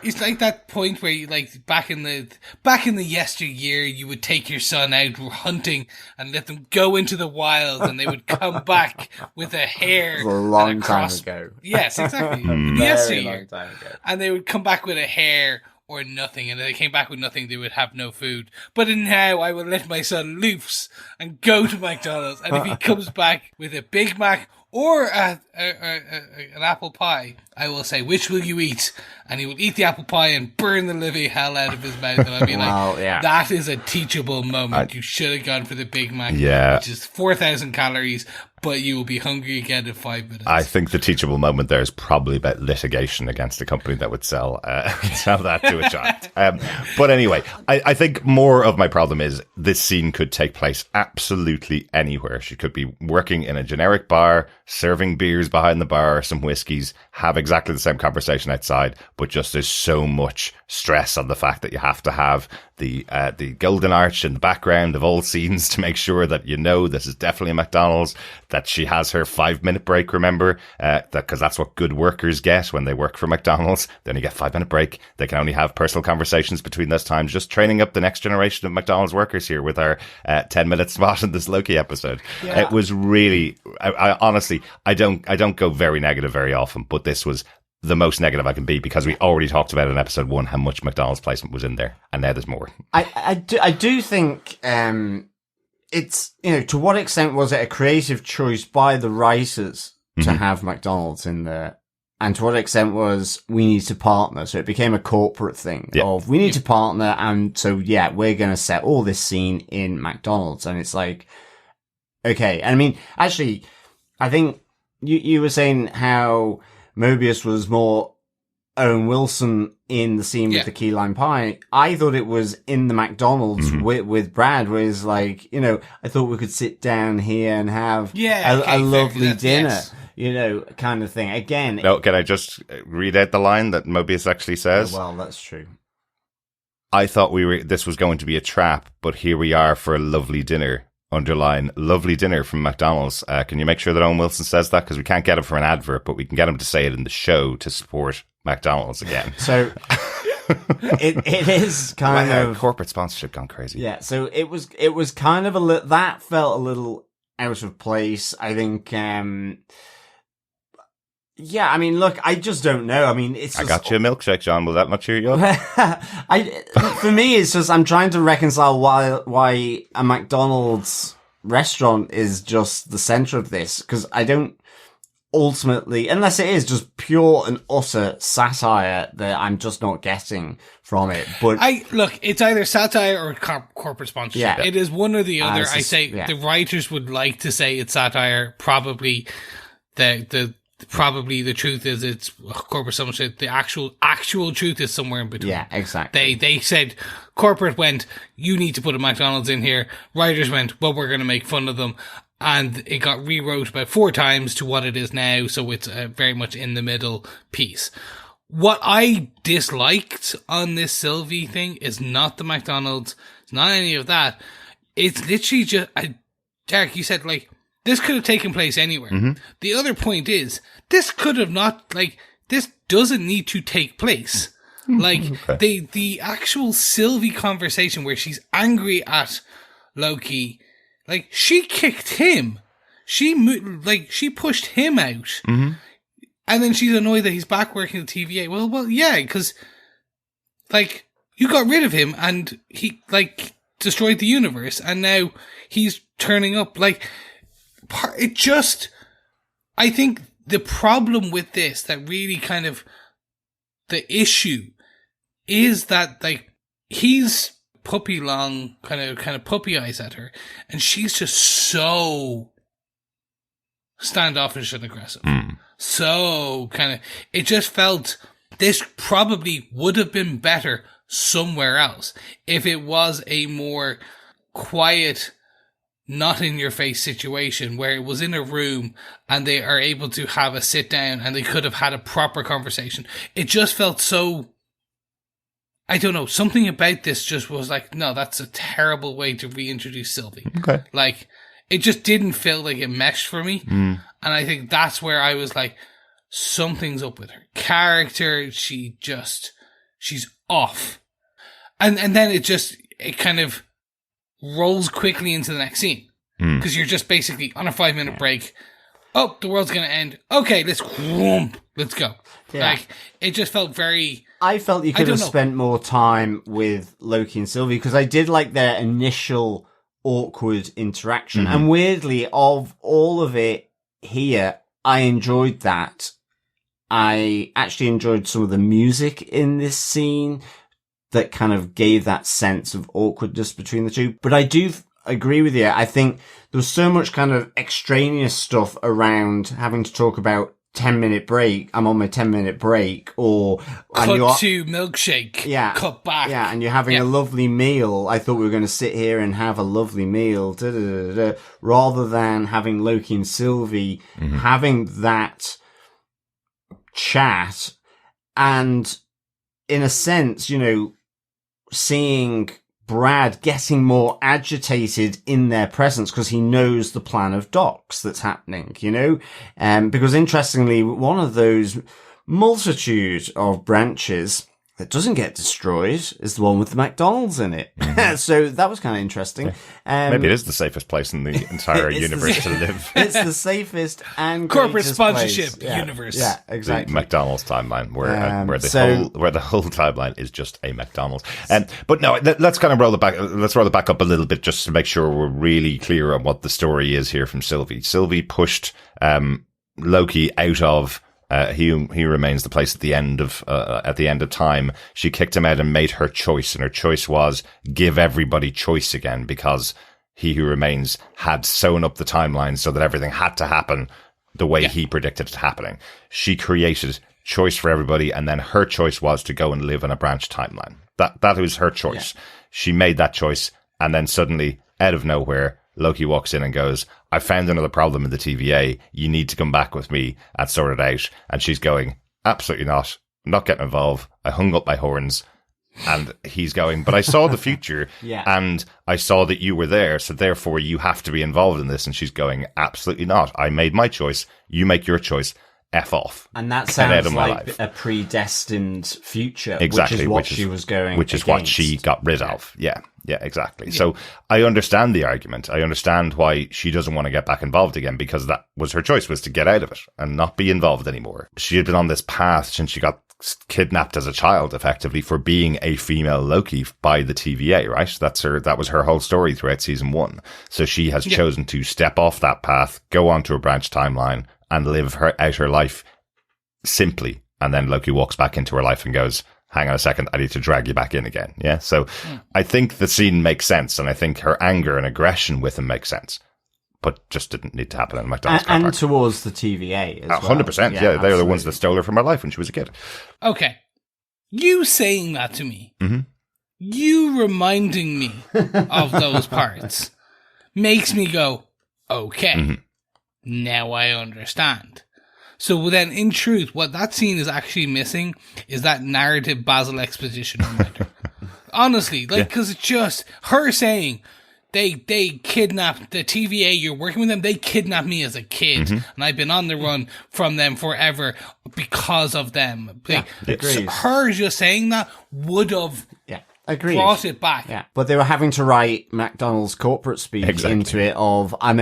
it's like that point where you like back in the yesteryear, you would take your son out hunting and let them go into the wild, and they would come back with a hare. A long time ago. Yes, exactly. Yesteryear, long time ago. And they would come back with a hare or nothing, and if they came back with nothing, they would have no food. But now I will let my son loose and go to McDonald's, and if he comes back with a Big Mac or an apple pie, I will say, which will you eat? And he will eat the apple pie and burn the living hell out of his mouth. And I'll be that is a teachable moment. You should have gone for the Big Mac, which is 4,000 calories, but you will be hungry again in 5 minutes. I think the teachable moment there is probably about litigation against a company that would sell that to a child. But anyway, I think more of my problem is this scene could take place absolutely anywhere. She could be working in a generic bar, serving beers behind the bar, some whiskeys, have exactly the same conversation outside, but just there's so much stress on the fact that you have to have the golden arch in the background of all scenes to make sure that this is definitely a McDonald's, that she has her 5-minute break, remember, because that's what good workers get when they work for McDonald's. They only get 5-minute break. They can only have personal conversations between those times, just training up the next generation of McDonald's workers here with our 10-minute spot in this Loki episode. Yeah. It was really, I honestly, I don't go very negative very often, but this was the most negative I can be, because we already talked about in episode 1 how much McDonald's placement was in there, and now there's more. I do think it's, to what extent was it a creative choice by the writers to have McDonald's in there, and to what extent was we need to partner, so it became a corporate thing of we need to partner, and so we're going to set all this scene in McDonald's, and it's like, okay. And I mean, actually, I think you were saying how Mobius was more Owen Wilson in the scene with the key lime pie. I thought it was in the McDonald's with Brad, where it's like, I thought we could sit down here and have a lovely dinner, kind of thing. Again. No, can I just read out the line that Mobius actually says? Well, that's true. I thought this was going to be a trap, but here we are for a lovely dinner. Underline lovely dinner from McDonald's. Can you make sure that Owen Wilson says that? Because we can't get him for an advert, but we can get him to say it in the show to support McDonald's again. So it is kind of corporate sponsorship gone crazy. Yeah. So it was kind of that felt a little out of place. I think. Yeah, I mean, look, I just don't know. I mean, it's just... I got you a milkshake, John. Will that not cheer you up? For me, it's just, I'm trying to reconcile why a McDonald's restaurant is just the center of this. Because ultimately, unless it is just pure and utter satire that I'm just not getting from it. But look, it's either satire or corporate sponsorship. Yeah. It is one or the other. I say the writers would like to say it's satire. Probably the truth is it's corporate sponsorship. The actual truth is somewhere in between. Yeah, exactly. They said corporate went, you need to put a McDonald's in here. Writers went, well, we're going to make fun of them. And it got rewrote about 4 times to what it is now. So it's very much in the middle piece. What I disliked on this Sylvie thing is not the McDonald's. It's not any of that. It's literally just, Derek, you said, like, this could have taken place anywhere. Mm-hmm. The other point is, this could have not, like, this doesn't need to take place. Like, okay. the actual Sylvie conversation where she's angry at Loki, like, she kicked him. She pushed him out. Mm-hmm. And then she's annoyed that he's back working at the TVA. Well, yeah, because, like, you got rid of him and he, like, destroyed the universe and now he's turning up. Like, I think the problem with this, that really kind of, the issue is that, like, he's puppy long, kind of puppy eyes at her, and she's just so standoffish and aggressive. So kind of, it just felt, this probably would have been better somewhere else if it was a more quiet, not in your face situation where it was in a room and they are able to have a sit down and they could have had a proper conversation. It just felt so, I don't know, something about this just was like, no, that's a terrible way to reintroduce Sylvie. Okay. Like, it just didn't feel like it meshed for me. And I think that's where I was like, something's up with her character. She's off. And then it kind of rolls quickly into the next scene. Because you're just basically on a 5-minute break. Oh, the world's going to end. Okay, let's go. Yeah. Like, it just felt very... I felt you could have spent more time with Loki and Sylvie, because I did like their initial awkward interaction. And weirdly, of all of it here, I enjoyed that. I actually enjoyed some of the music in this scene that kind of gave that sense of awkwardness between the two. But I do agree with you. I think there was so much kind of extraneous stuff around having to talk about 10-minute break. I'm on my 10-minute break, or cut to milkshake. Yeah, cut back. Yeah, and you're having a lovely meal. I thought we were going to sit here and have a lovely meal, rather than having Loki and Sylvie having that chat, and in a sense, you know, seeing Brad getting more agitated in their presence because he knows the plan of Doc's that's happening, you know? Because interestingly, one of those multitude of branches that doesn't get destroyed is the one with the McDonald's in it. So that was kind of interesting. Maybe it is the safest place in the entire universe to live. It's the safest and corporate sponsorship universe. Yeah, exactly. The McDonald's timeline, where the whole timeline is just a McDonald's. But no, let's kind of roll it back. Let's roll it back up a little bit just to make sure we're really clear on what the story is here from Sylvie. Sylvie pushed Loki out of. He remains the place at the end of time. She kicked him out and made her choice, and her choice was give everybody choice again, because He Who Remains had sewn up the timeline so that everything had to happen the way he predicted it happening. She created choice for everybody, and then her choice was to go and live in a branch timeline. That was her choice. Yeah. She made that choice, and then suddenly, out of nowhere, Loki walks in and goes, I found another problem in the TVA. You need to come back with me and sort it out. And she's going, absolutely not. I'm not getting involved. I hung up my horns. And he's going, but I saw the future and I saw that you were there. So therefore you have to be involved in this. And she's going, absolutely not. I made my choice. You make your choice. F off. And that sounds like a predestined future, exactly, which is what she was going Which is what she got rid of. Yeah, exactly. Yeah. So I understand the argument. I understand why she doesn't want to get back involved again, because that was her choice, was to get out of it and not be involved anymore. She had been on this path since she got kidnapped as a child, effectively, for being a female Loki by the TVA, right? That was her whole story throughout season 1. So she has chosen to step off that path, go onto a branch timeline, and live out her life simply. And then Loki walks back into her life and goes, hang on a second, I need to drag you back in again. Yeah. So I think the scene makes sense. And I think her anger and aggression with him makes sense. But just didn't need to happen in McDonald's car park. And towards the TVA as well. 100%. Yeah, they're the ones that stole her from her life when she was a kid. Okay. You saying that to me, you reminding me of those parts, makes me go, okay, now I understand. So then, in truth, what that scene is actually missing is that narrative Basil exposition reminder. Honestly, because it's just her saying, they kidnapped the TVA, you're working with them, they kidnapped me as a kid, and I've been on the run from them forever because of them. So her just saying that would have brought it back. Yeah, but they were having to write McDonald's corporate speech into it of, I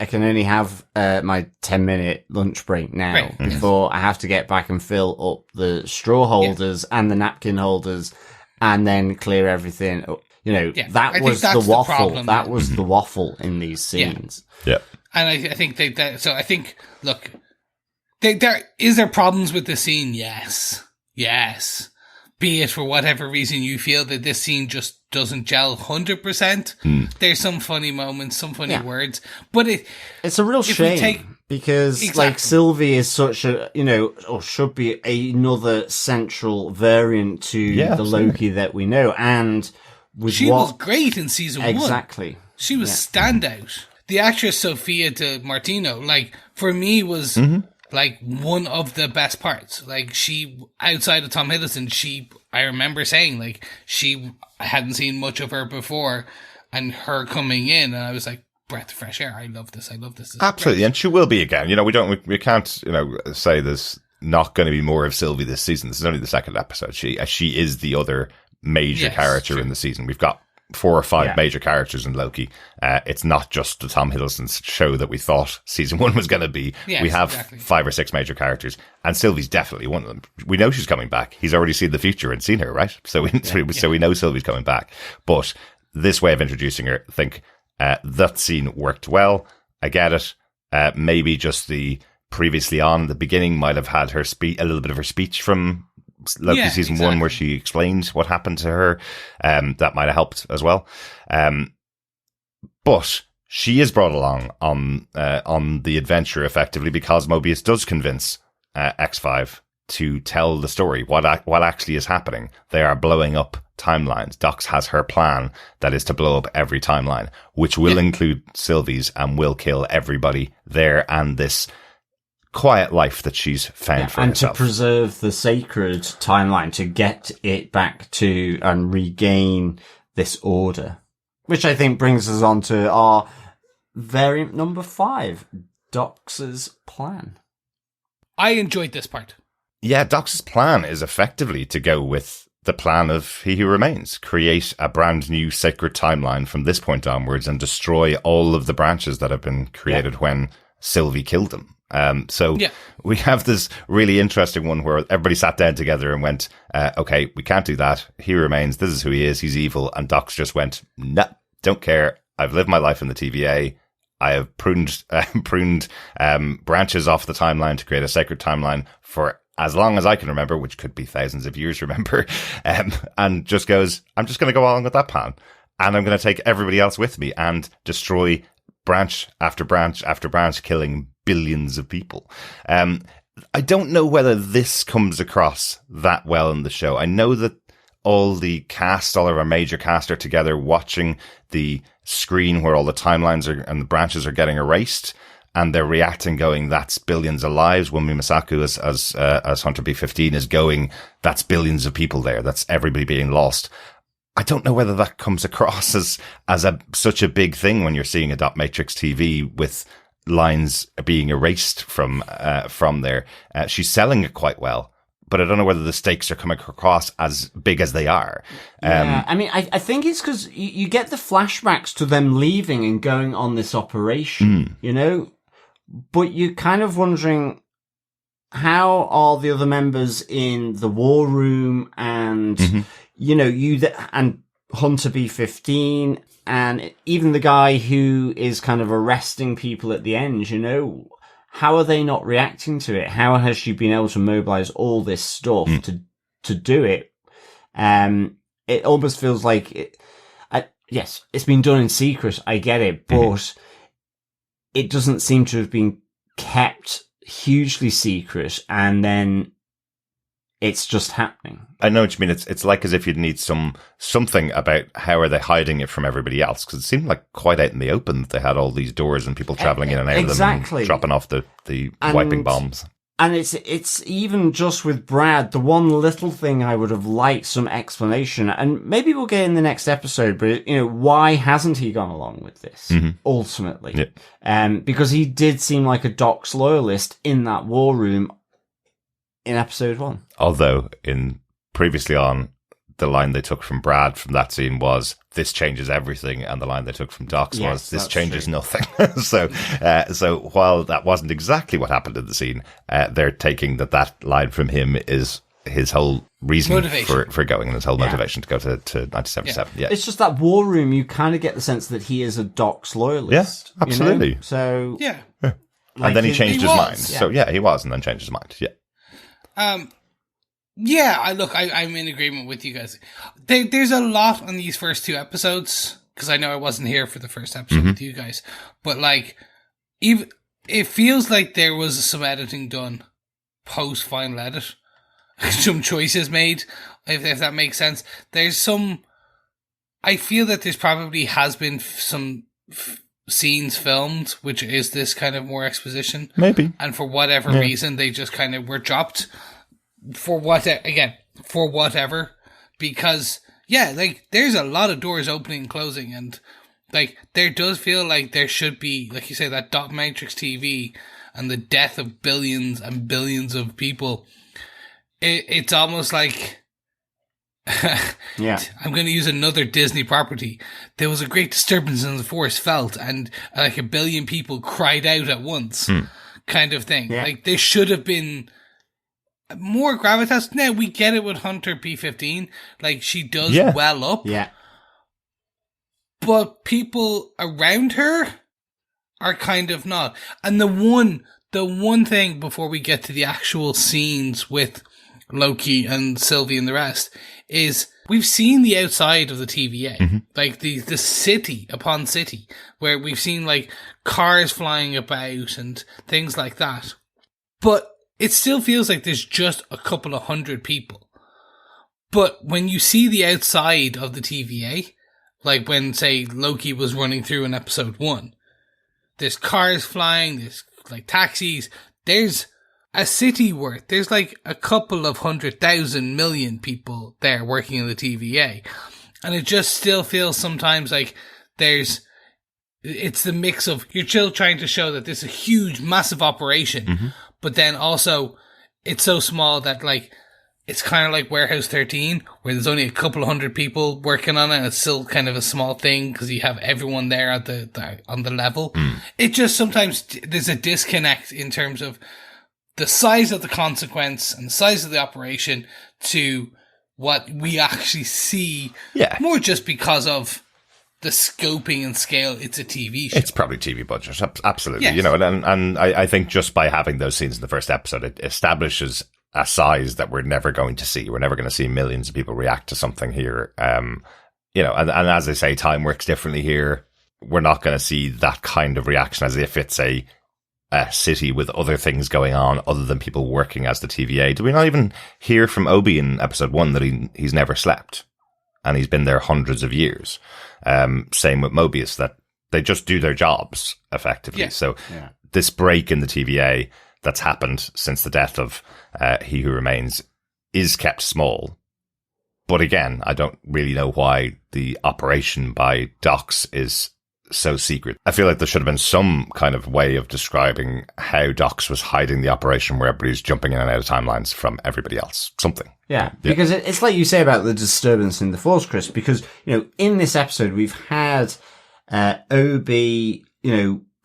can only have my 10-minute lunch break now before I have to get back and fill up the straw holders and the napkin holders and then clear everything up. You know, that was the waffle. That was the waffle in these scenes. Yeah. And I think so I think, look, is there problems with the scene? Yes. Be it for whatever reason you feel that this scene just doesn't gel 100%. There's some funny moments, some funny words, but it's a real shame because like Sylvie is such a, or should be another central variant to the Loki that we know. And she was great in season 1. Exactly. She was standout. The actress Sophia Di Martino, for me was one of the best parts. She, outside of Tom Hiddleston, I remember saying, I hadn't seen much of her before, and her coming in, and I was like, breath of fresh air. I love this. Absolutely. And she will be again. We can't, say there's not going to be more of Sylvie this season. This is only the second episode. She is the other major character in the season. We've got 4 or 5 major characters in Loki. It's not just the Tom Hiddleston show that we thought season 1 was going to be. Yes, we have 5 or 6 major characters, and Sylvie's definitely one of them. We know she's coming back. He's already seen the future and seen her, right? So we know Sylvie's coming back. But this way of introducing her, I think that scene worked well. I get it. Maybe just the previously on the beginning might have had her a little bit of her speech from Loki season 1 where she explained what happened to her. That might have helped as well. But she is brought along on the adventure effectively because Mobius does convince X5 to tell the story. What actually is happening? They are blowing up timelines. Dox has her plan that is to blow up every timeline, which will include Sylvie's and will kill everybody there and this quiet life that she's found for herself. And to preserve the sacred timeline, to get it back to and regain this order. Which I think brings us on to our variant number 5, Dox's plan. I enjoyed this part. Yeah, Dox's plan is effectively to go with the plan of He Who Remains. Create a brand new sacred timeline from this point onwards and destroy all of the branches that have been created when Sylvie killed them. We have this really interesting one where everybody sat down together and went, okay, we can't do that. He remains. This is who he is. He's evil. And Dox just went, no, don't care. I've lived my life in the TVA. I have pruned branches off the timeline to create a sacred timeline for as long as I can remember, which could be thousands of years, remember, and just goes, I'm just going to go along with that plan. And I'm going to take everybody else with me and destroy branch after branch after branch, killing billions of people. I don't know whether this comes across that well in the show. I know that all of our major cast are together watching the screen where all the timelines and the branches are getting erased, and they're reacting going, that's billions of lives. Wunmi Masaku as Hunter B-15 is going, that's billions of people there. That's everybody being lost. I don't know whether that comes across as such a big thing when you're seeing a dot matrix TV with lines being erased from there. She's selling it quite well, but I don't know whether the stakes are coming across as big as they are. I mean, I think it's because you get the flashbacks to them leaving and going on this operation, but you're kind of wondering, how are the other members in the war room and, and Hunter B-15 and even the guy who is kind of arresting people at the end, how are they not reacting to it? How has she been able to mobilize all this stuff to do it? It almost feels like yes, it's been done in secret. I get it, but it doesn't seem to have been kept hugely secret, and then it's just happening. I know what you mean. It's like as if you'd need something about how are they hiding it from everybody else, because it seemed like quite out in the open that they had all these doors and people traveling in and out of them and dropping off the wiping bombs. And it's even just with Brad, the one little thing I would have liked some explanation, and maybe we'll get in the next episode, but, why hasn't he gone along with this, ultimately? Yeah. Because he did seem like a Doc's loyalist in that war room in episode 1. Although, previously on, the line they took from Brad from that scene was, "This changes everything," and the line they took from Doc's was, "This changes nothing." So while that wasn't exactly what happened in the scene, they're taking that line from him is his whole reason for going and his whole motivation to go to 1977. Yeah. It's just that war room, you kind of get the sense that he is a Doc's loyalist. Yeah, absolutely. So, yeah. Like, and then he changed his mind. Yeah. So, he was, and then changed his mind. Yeah. I'm in agreement with you guys. There's a lot on these first 2 episodes, because I know I wasn't here for the first episode with you guys, but even it feels like there was some editing done post final edit, some choices made, if that makes sense. I feel that there's probably has been some scenes filmed, which is this kind of more exposition, maybe, and for whatever reason they just kind of were dropped. For whatever, because there's a lot of doors opening and closing, and there does feel like there should be, like you say, that dot matrix TV and the death of billions and billions of people. It's almost like I'm going to use another Disney property. There was a great disturbance in the force felt, and like 1 billion people cried out at once, kind of thing. There should have been more gravitas. Now, we get it with Hunter B-15. She does well up. Yeah. But people around her are kind of not. And the one thing before we get to the actual scenes with Loki and Sylvie and the rest is we've seen the outside of the TVA. The city upon city, where we've seen cars flying about and things like that. But it still feels like there's just a couple of 100 people. But when you see the outside of the TVA, like when, say, Loki was running through in episode 1, there's cars flying, there's taxis, there's a city worth, there's a couple of 100,000 million people there working in the TVA. And it just still feels sometimes like it's the mix of, you're still trying to show that this is a huge, massive operation, but then also it's so small that it's kind of like Warehouse 13, where there's only a couple of 100 people working on it, and it's still kind of a small thing because you have everyone there at on the level. It just sometimes there's a disconnect in terms of the size of the consequence and the size of the operation to what we actually see. Yeah, more just because of the scoping and scale. It's a TV show. It's probably TV budget, absolutely. Yes. And I think just by having those scenes in the first episode, it establishes a size that we're never going to see. We're never going to see millions of people react to something here. And as I say, time works differently here. We're not going to see that kind of reaction as if it's a city with other things going on other than people working as the TVA. Do we not even hear from Obi in episode 1 that he's never slept and he's been there hundreds of years? Same with Mobius, that they just do their jobs effectively. Yeah. So this break in the TVA that's happened since the death of He Who Remains is kept small. But again, I don't really know why the operation by Docs is so secret. I feel like there should have been some kind of way of describing how Docs was hiding the operation where everybody's jumping in and out of timelines from everybody else. Something. Yeah, because it's like you say about the disturbance in the Force, Chris, because, in this episode, we've had Obi,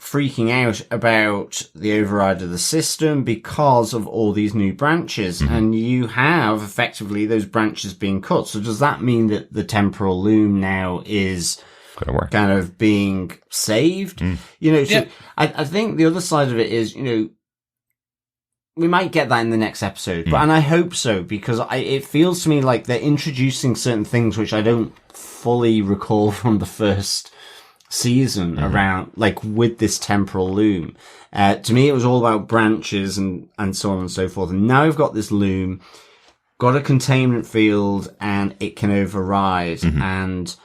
freaking out about the override of the system because of all these new branches, and you have effectively those branches being cut. So does that mean that the temporal loom now is kind of being saved. You know, so I think the other side of it is, you know, we might get that in the next episode, and I hope so, because it feels to me like they're introducing certain things which I don't fully recall from the first season around, like with this temporal loom. To me, it was all about branches and so on and so forth. And now we've got this loom, got a containment field, and it can override, and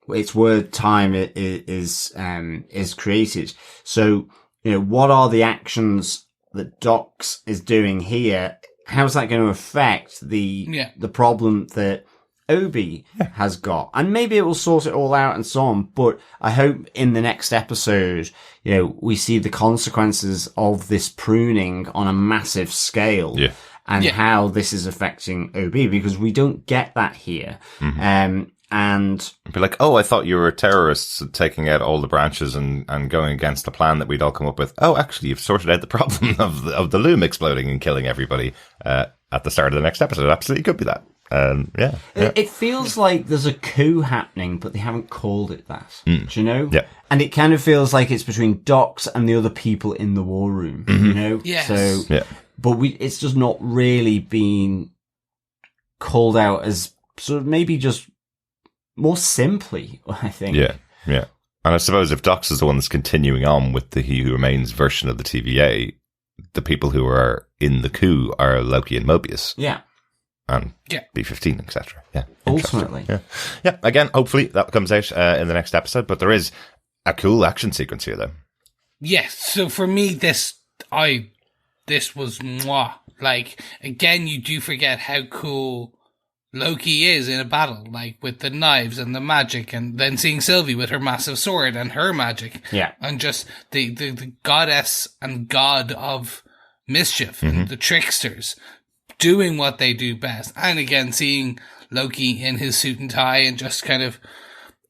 it's where time is created. So, you know, what are the actions that Docs is doing here? How's that going to affect the problem that Obi has got? And maybe it will sort it all out and so on, but I hope in the next episode, you know, we see the consequences of this pruning on a massive scale, and how this is affecting Obi, because we don't get that here. And be like, oh, I thought you were terrorists taking out all the branches and going against the plan that we'd all come up with. Oh, actually, you've sorted out the problem of the loom exploding and killing everybody at the start of the next episode. It absolutely could be that. It feels like there's a coup happening, but they haven't called it that. Do you know? Yeah. And it kind of feels like it's between Docs and the other people in the war room. You know? Yes. So, but it's just not really been called out as sort of maybe just more simply, I think. Yeah. And I suppose if Docs is the one that's continuing on with the He Who Remains version of the TVA, the people who are in the coup are Loki and Mobius. Yeah. And B-15, etc. Yeah. Ultimately. Yeah. Again, hopefully that comes out in the next episode, but there is a cool action sequence here, though. Yes. So for me, this was mwah. Like, again, you do forget how cool Loki is in a battle, like with the knives and the magic, and then seeing Sylvie with her massive sword and her magic. Yeah. And just the goddess and god of mischief and the tricksters doing what they do best. And again, seeing Loki in his suit and tie and just kind of,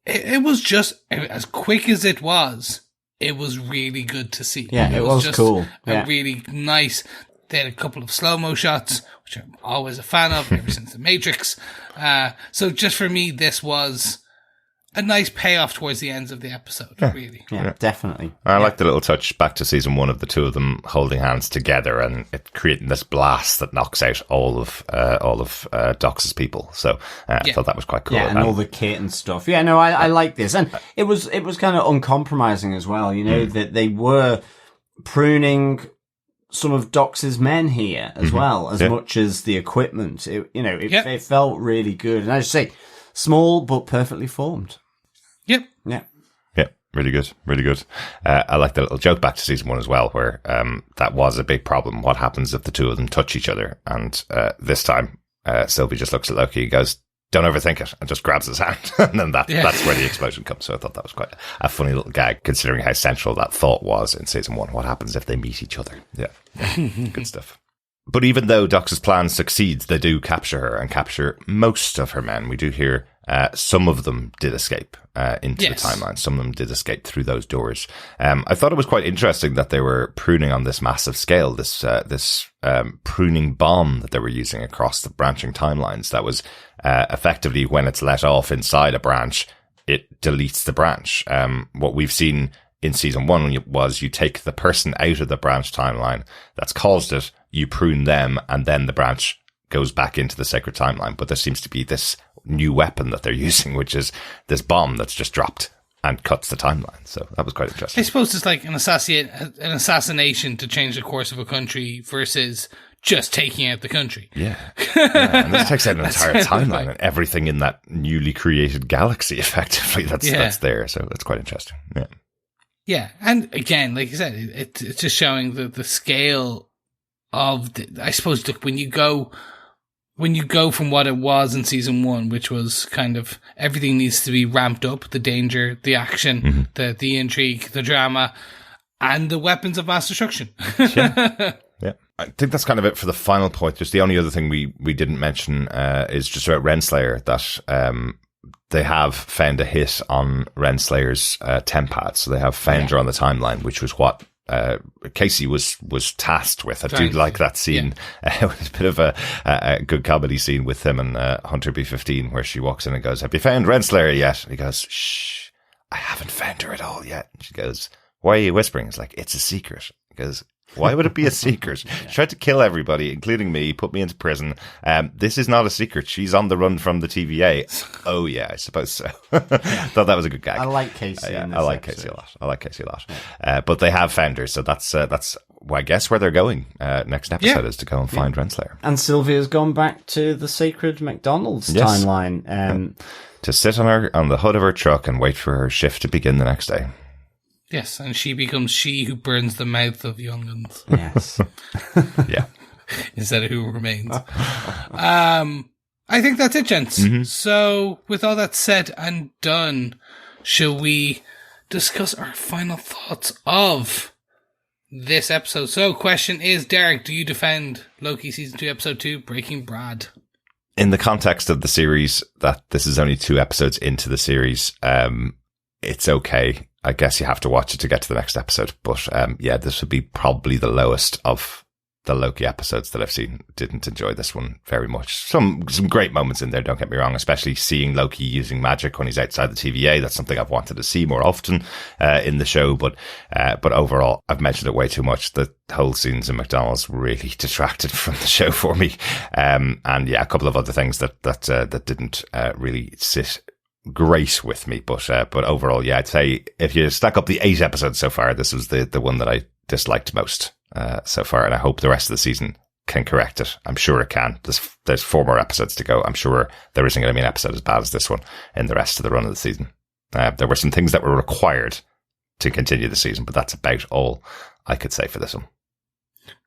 it was just, as quick as it was really good to see. Yeah, it was just cool. A really nice. They had a couple of slow-mo shots, which I'm always a fan of ever since The Matrix. So just for me, this was a nice payoff towards the ends of the episode, really. Yeah, definitely. I like the little touch back to season 1 of the two of them holding hands together and it creating this blast that knocks out all of Docs' people. So I thought that was quite cool. Yeah, and all the kit and stuff. Yeah, no, I like this. And it was kind of uncompromising as well, you know, that they were pruning some of Docs' men here as well, as much as the equipment. It felt really good. And as you say, small but perfectly formed. Yep. Yeah. Yeah, really good. Really good. I like the little joke back to season 1 as well, where that was a big problem. What happens if the two of them touch each other? And this time, Sylvie just looks at Loki and goes, don't overthink it, and just grabs his hand. And then that's where the explosion comes. So I thought that was quite a funny little gag, considering how central that thought was in season 1. What happens if they meet each other? Yeah. Good stuff. But even though Docs' plan succeeds, they do capture her and capture most of her men. We do hear some of them did escape into the timeline. Some of them did escape through those doors. I thought it was quite interesting that they were pruning on this massive scale, this pruning bomb that they were using across the branching timelines. That was effectively, when it's let off inside a branch, it deletes the branch. What we've seen in season 1 was you take the person out of the branch timeline that's caused it, you prune them, and then the branch goes back into the sacred timeline. But there seems to be this new weapon that they're using, which is this bomb that's just dropped and cuts the timeline. So that was quite interesting. I suppose it's like an assassination to change the course of a country versus just taking out the country. Yeah. And this takes out an entire timeline and everything in that newly created galaxy, effectively, that's there. So that's quite interesting. Yeah. Yeah. And again, like you said, it's just showing the scale of I suppose, look, when you go from what it was in season 1, which was kind of everything needs to be ramped up, the danger, the action, the intrigue, the drama, and the weapons of mass destruction. Yeah. I think that's kind of it for the final point. Just the only other thing we didn't mention is just about Renslayer, that they have found a hit on Renslayer's tempad. So they have found her on the timeline, which was what Casey was tasked with. I do like that scene. It was a bit of a good comedy scene with him and Hunter B-15, where she walks in and goes, "Have you found Renslayer yet?" And he goes, "Shh, I haven't found her at all yet. She goes, why are you whispering? It's like, it's a secret. He goes, why would it be a secret? She tried to kill everybody, including me, put me into prison. This is not a secret. She's on the run from the TVA. Oh, yeah, I suppose so. Thought that was a good gag. I like Casey. I like Casey a lot. But they have found her, so that's well, I guess where they're going next episode is to go and find Renslayer. And Sylvie has gone back to the sacred McDonald's timeline. To sit on the hood of her truck and wait for her shift to begin the next day. Yes, and she becomes she who burns the mouth of young'uns. Yes. Yeah. Instead of who remains. I think that's it, gents. Mm-hmm. So, with all that said and done, shall we discuss our final thoughts of this episode? So, question is, Derek, do you defend Loki Season 2, Episode 2, Breaking Brad? In the context of the series, that this is only 2 episodes into the series, it's okay. I guess you have to watch it to get to the next episode. But this would be probably the lowest of the Loki episodes that I've seen. Didn't enjoy this one very much. Some great moments in there, don't get me wrong, especially seeing Loki using magic when he's outside the TVA. That's something I've wanted to see more often in the show. But overall, I've mentioned it way too much. The whole scenes in McDonald's really detracted from the show for me. A couple of other things that didn't really sit great with me, but overall, I'd say if you stack up the 8 episodes so far, this was the one that I disliked most so far, and I hope the rest of the season can correct it. I'm sure it can. There's 4 more episodes to go. I'm sure there isn't going to be an episode as bad as this one in the rest of the run of the season. There were some things that were required to continue the season, but that's about all I could say for this one.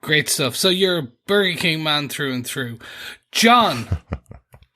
Great stuff. So you're a Burger King man through and through. John,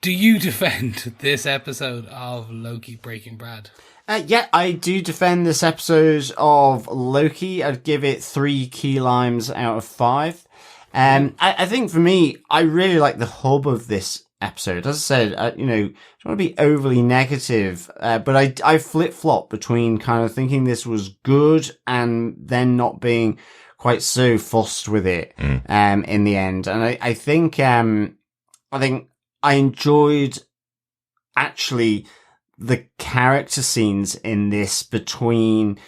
do you defend this episode of Loki Breaking Brad? I do defend this episode of Loki. I'd give it 3 key limes out of 5. I think for me, I really like the hub of this episode. As I said, I don't want to be overly negative, but I flip-flop between kind of thinking this was good and then not being quite so fussed with it in the end. And I think I enjoyed actually the character scenes in this between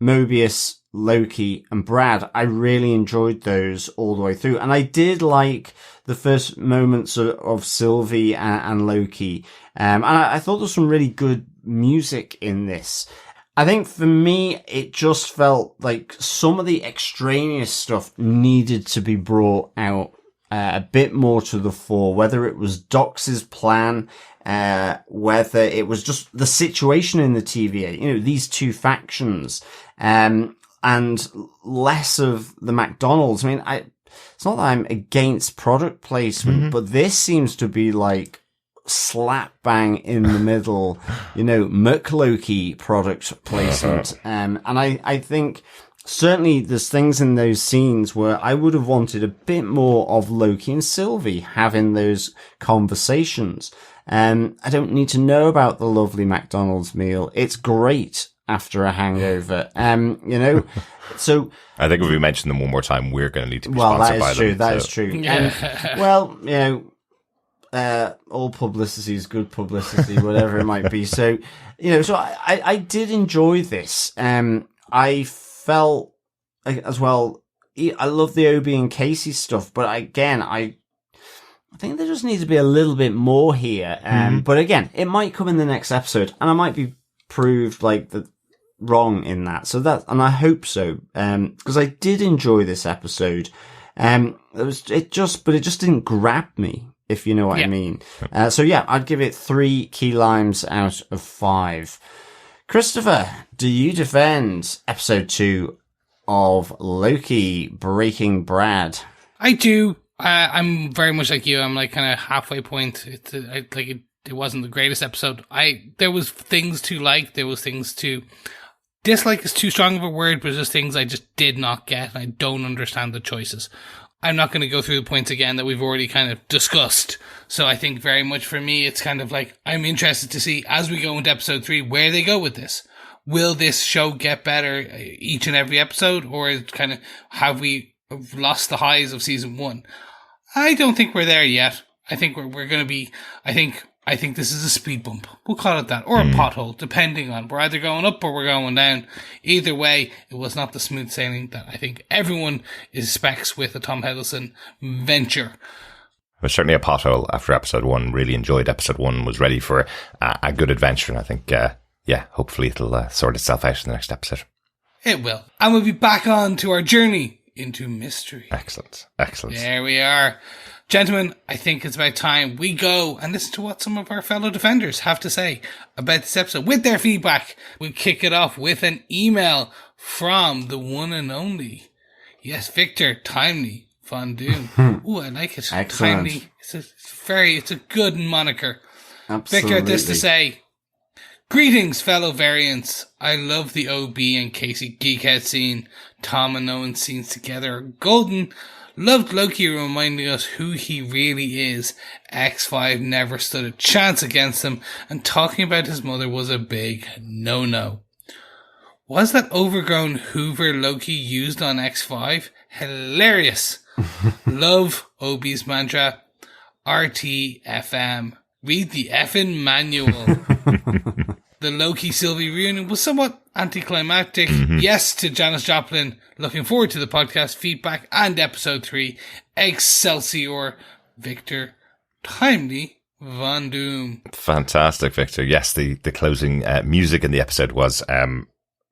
Mobius, Loki, and Brad. I really enjoyed those all the way through. And I did like the first moments of Sylvie and Loki. And I thought there was some really good music in this. I think for me, it just felt like some of the extraneous stuff needed to be brought out a bit more to the fore, whether it was Dox's plan, whether it was just the situation in the TVA, these 2 factions, and less of the McDonald's. I mean, it's not that I'm against product placement, but this seems to be like slap bang in the middle, McLoki product placement. And I think certainly there's things in those scenes where I would have wanted a bit more of Loki and Sylvie having those conversations. I don't need to know about the lovely McDonald's meal. It's great after a hangover. So I think if we mention them one more time, we're going to need to be sponsored by them. That is true. Yeah. And, all publicity is good publicity, whatever it might be. So, so I did enjoy this. I felt as well, I love the Obi and Casey stuff, but again, I think there just needs to be a little bit more here. But again, it might come in the next episode, and I might be proved wrong in that. And I hope so, because I did enjoy this episode. It just didn't grab me, if you know what I mean. I'd give it 3 key limes out of 5. Christopher, do you defend episode 2 of Loki Breaking Brad? I do. I'm very much like you. I'm like kind of halfway point. It wasn't the greatest episode. There was things to like. There was things to dislike. Is too strong of a word, but just things I just did not get. I don't understand the choices. I'm not going to go through the points again that we've already kind of discussed. So I think very much for me, it's kind of like, I'm interested to see as we go into episode 3, where they go with this. Will this show get better each and every episode? Or is kind of, have we lost the highs of season 1? I don't think we're there yet. I think we're going to be, I think this is a speed bump. We'll call it that. Or a pothole, depending on. We're either going up or we're going down. Either way, it was not the smooth sailing that I think everyone expects with a Tom Hiddleston venture. It was certainly a pothole after episode 1. Really enjoyed episode 1. Was ready for a good adventure. And I think, hopefully it'll sort itself out in the next episode. It will. And we'll be back on to our journey into mystery. Excellent. There we are. Gentlemen, I think it's about time we go and listen to what some of our fellow defenders have to say about this episode with their feedback. We'll kick it off with an email from the one and only, yes, Victor Timely Von Doom. Ooh, I like it. Excellent. Timely. It's a good moniker. Absolutely. Victor, this to say, greetings, fellow variants. I love the OB and Casey Geekhead scene. Tom and Owen's scenes together are golden. Loved Loki reminding us who he really is. X5 never stood a chance against him, and talking about his mother was a big no-no. Was that overgrown Hoover Loki used on X5? Hilarious. Love OB's mantra. RTFM. Read the effing manual. The Loki Sylvie reunion was somewhat anticlimactic. Yes to Janis Joplin. Looking forward to the podcast feedback and episode 3. Excelsior. Victor Timely Von Doom. Fantastic, Victor. Yes, the closing music in the episode was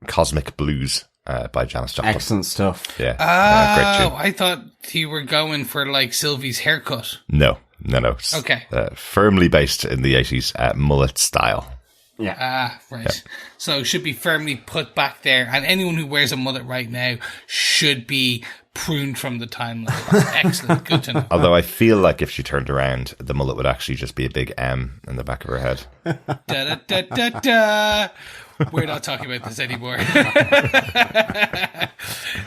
Cosmic Blues by Janis Joplin. Excellent stuff. Yeah. Great tune. I thought you were going for like Sylvie's haircut. No. Okay. Firmly based in the 80s mullet style. Yeah. Right. Yeah. So it should be firmly put back there. And anyone who wears a mullet right now should be pruned from the timeline. Excellent. Good to know. Although I feel like if she turned around, the mullet would actually just be a big M in the back of her head. Da, da, da, da, da. We're not talking about this anymore.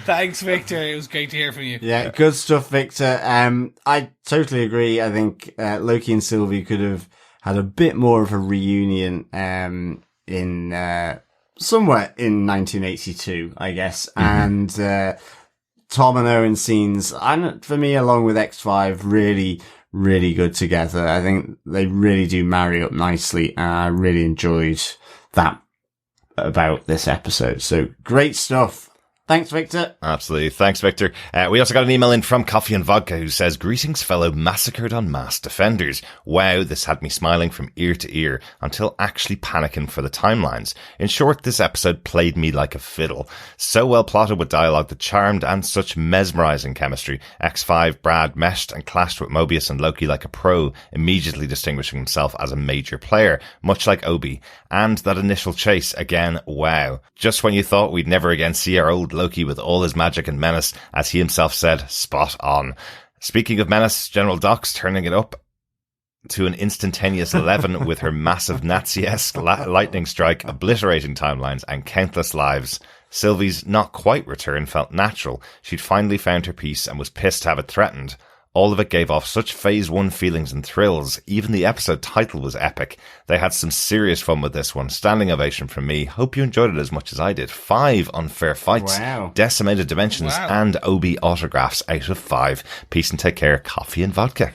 Thanks, Victor. It was great to hear from you. Yeah, good stuff, Victor. I totally agree. I think Loki and Sylvie could have had a bit more of a reunion in somewhere in 1982, I guess. And Tom and Owen scenes, and for me, along with X5, really, really good together. I think they really do marry up nicely. And I really enjoyed that about this episode. So great stuff. Thanks, Victor. Absolutely. Thanks, Victor. We also got an email in from Coffee and Vodka who says, greetings, fellow massacred on mass defenders. Wow, this had me smiling from ear to ear until actually panicking for the timelines. In short, this episode played me like a fiddle. So well plotted with dialogue that charmed and such mesmerizing chemistry. X5 Brad meshed and clashed with Mobius and Loki like a pro, immediately distinguishing himself as a major player, much like Obi. And that initial chase, again, wow. Just when you thought we'd never again see our old Loki with all his magic and menace, as he himself said, spot on. Speaking of menace, General Dox turning it up to an instantaneous 11 with her massive Nazi-esque lightning strike, obliterating timelines and countless lives. Sylvie's not quite return felt natural. She'd finally found her peace and was pissed to have it threatened. All of it gave off such Phase 1 feelings and thrills. Even the episode title was epic. They had some serious fun with this one. Standing ovation from me. Hope you enjoyed it as much as I did. 5 unfair fights. Wow. Decimated dimensions. Wow. And OB autographs out of 5. Peace and take care. Coffee and vodka.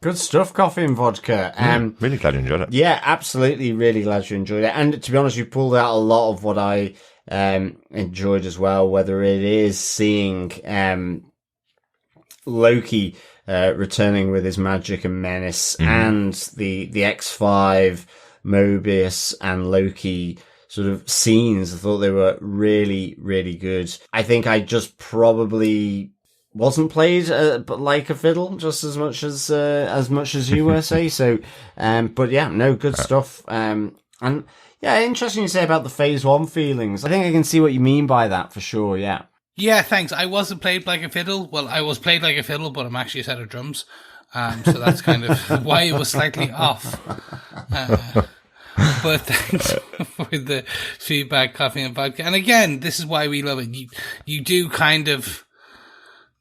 Good stuff, Coffee and Vodka. Really glad you enjoyed it. Yeah, absolutely. Really glad you enjoyed it. And to be honest, you pulled out a lot of what I enjoyed as well, whether it is seeing Loki returning with his magic and menace, and the X5, Mobius and Loki sort of scenes. I thought they were really, really good. I think I just probably wasn't played but like a fiddle just as much as you were, say. So but yeah, no, good stuff. And yeah, interesting you say about the Phase 1 feelings. I think I can see what you mean by that for sure. Yeah, thanks. I wasn't played like a fiddle. Well, I was played like a fiddle, but I'm actually a set of drums. So that's kind of why it was slightly off. But thanks for the feedback, Coffee and Vodka. And again, this is why we love it. You do kind of,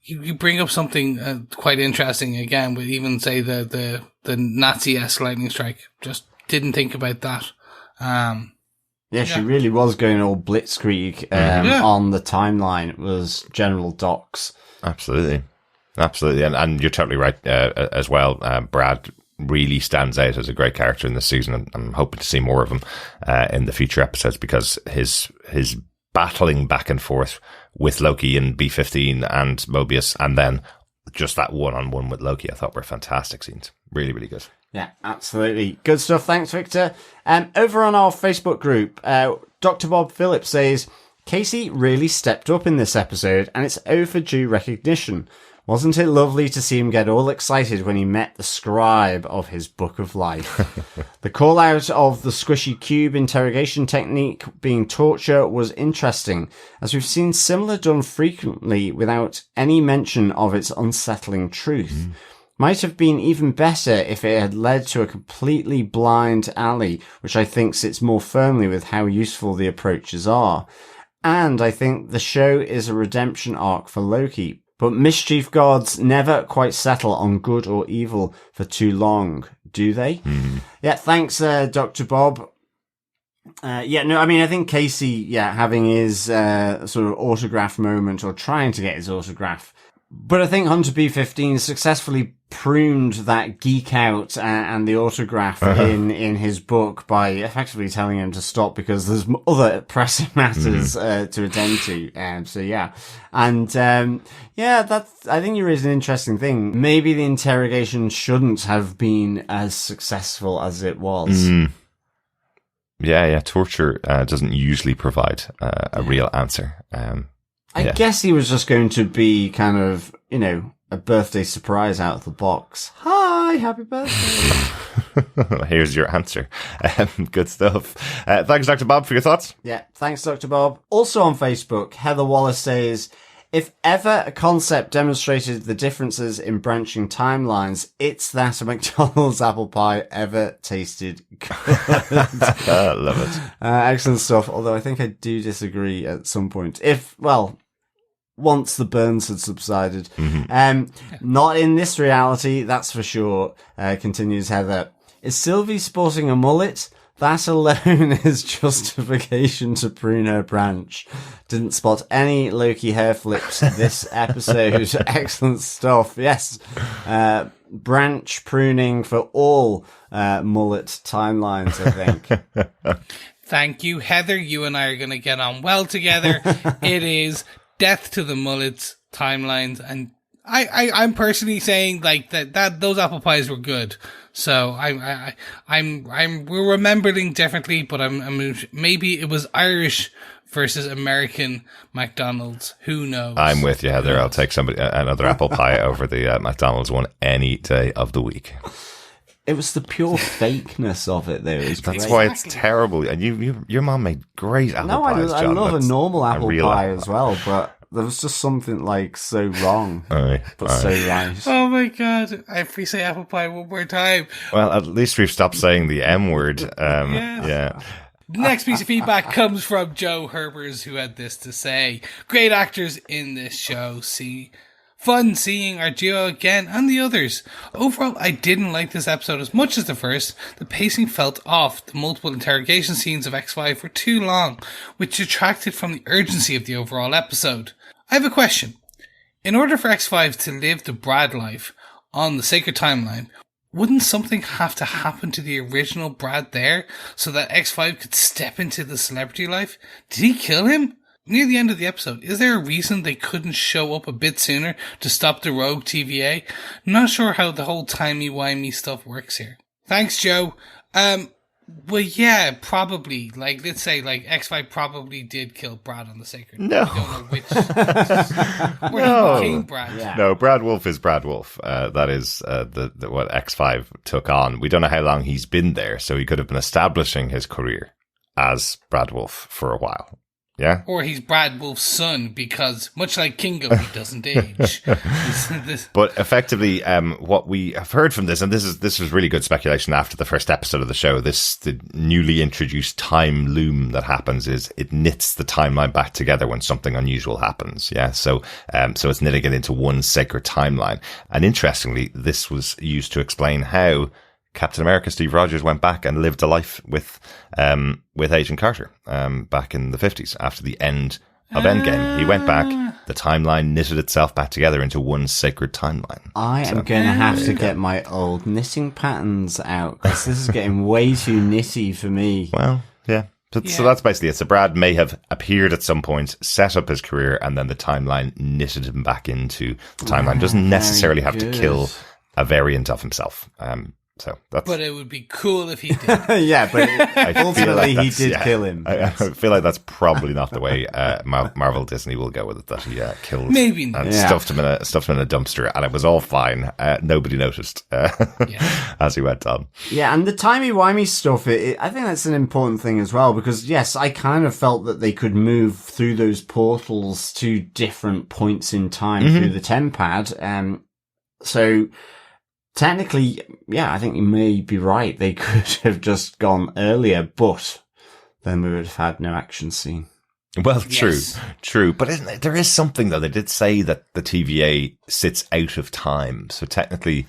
you bring up something quite interesting again, with even say the Nazi-esque lightning strike. Just didn't think about that. Yeah, she really was going all blitzkrieg on the timeline. It was General Dox. Absolutely. And you're totally right as well. Brad really stands out as a great character in this season, and I'm hoping to see more of him in the future episodes, because his battling back and forth with Loki in B-15 and Mobius, and then just that one-on-one with Loki, I thought were fantastic scenes. Really, really good. Yeah, absolutely. Good stuff. Thanks, Victor. Over on our Facebook group, Dr. Bob Phillips says, Casey really stepped up in this episode, and it's overdue recognition. Wasn't it lovely to see him get all excited when he met the scribe of his book of life? The call out of the squishy cube interrogation technique being torture was interesting, as we've seen similar done frequently without any mention of its unsettling truth. Might have been even better if it had led to a completely blind alley, which I think sits more firmly with how useful the approaches are. And I think the show is a redemption arc for Loki. But mischief gods never quite settle on good or evil for too long, do they? Yeah, thanks, Dr. Bob. I think Casey, having his sort of autograph moment, or trying to get his autograph. But I think Hunter B-15 successfully pruned that geek out and the autograph in his book by effectively telling him to stop, because there's other pressing matters to attend to. I think you raised an interesting thing. Maybe the interrogation shouldn't have been as successful as it was. Torture doesn't usually provide a real answer. I guess he was just going to be kind of, a birthday surprise out of the box. Hi, happy birthday. Here's your answer. Good stuff. Thanks, Dr. Bob, for your thoughts. Yeah, thanks, Dr. Bob. Also on Facebook, Heather Wallace says, if ever a concept demonstrated the differences in branching timelines, it's that a McDonald's apple pie ever tasted good. I love it. Excellent stuff. Although I think I do disagree at some point. Once the burns had subsided. Not in this reality, that's for sure, continues Heather. Is Sylvie sporting a mullet? That alone is justification to prune her branch. Didn't spot any Loki hair flips this episode. Excellent stuff. Yes. Branch pruning for all mullet timelines, I think. Thank you, Heather. You and I are going to get on well together. It is death to the mullets timelines, and I'm personally saying like that those apple pies were good. So we're remembering differently, but I'm maybe it was Irish versus American McDonald's. Who knows? I'm with you, Heather. I'll take another apple pie over the McDonald's one any day of the week. It was the pure fakeness of it, though. That's why it's terrible. And your mom made great apple pies, John. I love a normal apple pie as well, but there was just something like so wrong, so right. Oh my god! If we say apple pie one more time, well, at least we've stopped saying the M word. Yeah. The next piece of feedback comes from Joe Herbers, who had this to say: "Great actors in this show. Fun seeing our duo again and the others. Overall, I didn't like this episode as much as the first. The pacing felt off. The multiple interrogation scenes of X5 were too long, which detracted from the urgency of the overall episode. I have a question. In order for X5 to live the Brad life on the sacred timeline, wouldn't something have to happen to the original Brad there so that X5 could step into the celebrity life? Did he kill him? Near the end of the episode, is there a reason they couldn't show up a bit sooner to stop the rogue TVA? Not sure how the whole timey-wimey stuff works here. Thanks, Joe. Well, yeah, probably. Like, let's say, like, X5 probably did kill Brad on the Sacred. No. I don't know which. Where he became Brad. Yeah. No, Brad Wolfe is Brad Wolfe. That is what X5 took on. We don't know how long he's been there, so he could have been establishing his career as Brad Wolfe for a while. Yeah. Or he's Brad Wolfe's son, because much like Kingo, he doesn't age. But effectively, what we have heard from this, and this was really good speculation after the first episode of the show, the newly introduced time loom that happens is it knits the timeline back together when something unusual happens. Yeah. So it's knitting it into one sacred timeline. And interestingly, this was used to explain how Captain America Steve Rogers went back and lived a life with Agent Carter back in the 50s after the end of Endgame. He went back the timeline knitted itself back together into one sacred timeline. I am going to have to get my old knitting patterns out, because this is getting way too knitty for me. Well, yeah. So that's basically it. So Brad may have appeared at some point, set up his career, and then the timeline knitted him back into the timeline. Doesn't necessarily have to kill a variant of himself. So that's... But it would be cool if he did. Yeah, but ultimately he did kill him. I feel like that's probably not the way Marvel Disney will go with it. That he killed, maybe not, and stuffed him in a dumpster, and it was all fine. Nobody noticed as he went on. Yeah, and the timey-wimey stuff, I think that's an important thing as well, because yes, I kind of felt that they could move through those portals to different points in time through the TemPad. So technically, yeah, I think you may be right. They could have just gone earlier, but then we would have had no action scene. Well, true. But there is something, though. They did say that the TVA sits out of time. So technically,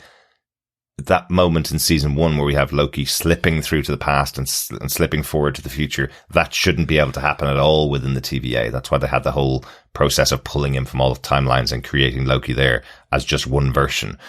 that moment in season 1 where we have Loki slipping through to the past and slipping forward to the future, that shouldn't be able to happen at all within the TVA. That's why they had the whole process of pulling him from all the timelines and creating Loki there as just one version.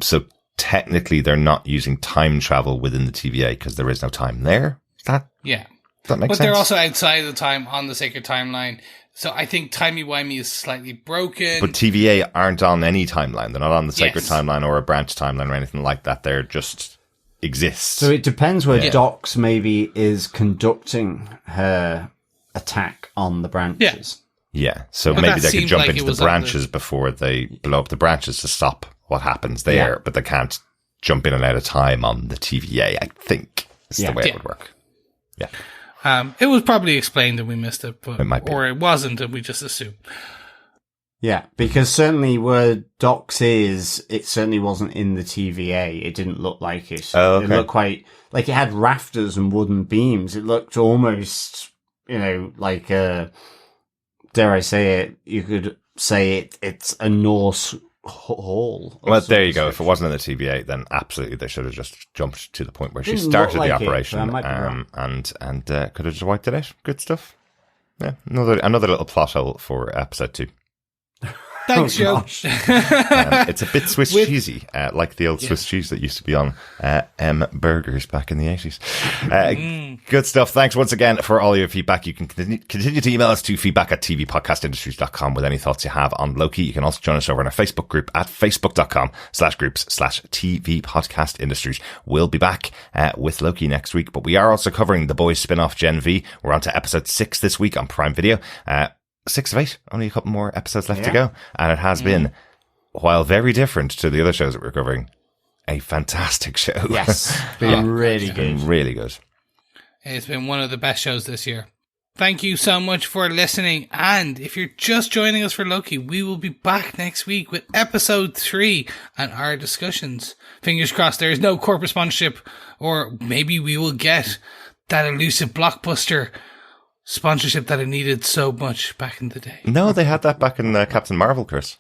So technically, they're not using time travel within the TVA because there is no time there. That makes sense? But they're also outside of the time on the sacred timeline. So I think timey-wimey is slightly broken. But TVA aren't on any timeline. They're not on the sacred timeline or a branch timeline or anything like that. They're just exist. So it depends where Docs maybe is conducting her attack on the branches. Yeah. So maybe they could jump into the branches before they blow up the branches to stop what happens there, but they can't jump in and out of time on the TVA, I think, is the way it would work. Yeah. It was probably explained and we missed it, but, it might be. Or it wasn't and we just assumed. Yeah, because certainly where Docs is, it certainly wasn't in the TVA. It didn't look like it. Oh, okay. It looked quite, like it had rafters and wooden beams. It looked almost, like, dare I say it, you could say it's a Norse hall. Well, there you go. If it wasn't in the TVA, then absolutely they should have just jumped to the point where she started the operation and could have just wiped it out. Good stuff. Yeah, another little plot hole for episode 2. Thanks, Joe. It's a bit Swiss cheesy, like the old Swiss cheese that used to be on M burgers back in the 80s. Good stuff. Thanks once again for all your feedback. You can continue to email us to feedback@tvpodcastindustries.com with any thoughts you have on Loki. You can also join us over in our Facebook group at facebook.com/groups/tvpodcastindustries. We'll be back with Loki next week, but we are also covering The Boys spin-off Gen V. We're on to episode 6 this week on Prime Video. 6 of 8, only a couple more episodes left to go. And it has been, while very different to the other shows that we're covering, a fantastic show. Yes, been really good. Really good. It's been one of the best shows this year. Thank you so much for listening. And if you're just joining us for Loki, we will be back next week with episode 3 and our discussions. Fingers crossed there is no corporate sponsorship, or maybe we will get that elusive blockbuster sponsorship that I needed so much back in the day. No, they had that back in Captain Marvel, Chris.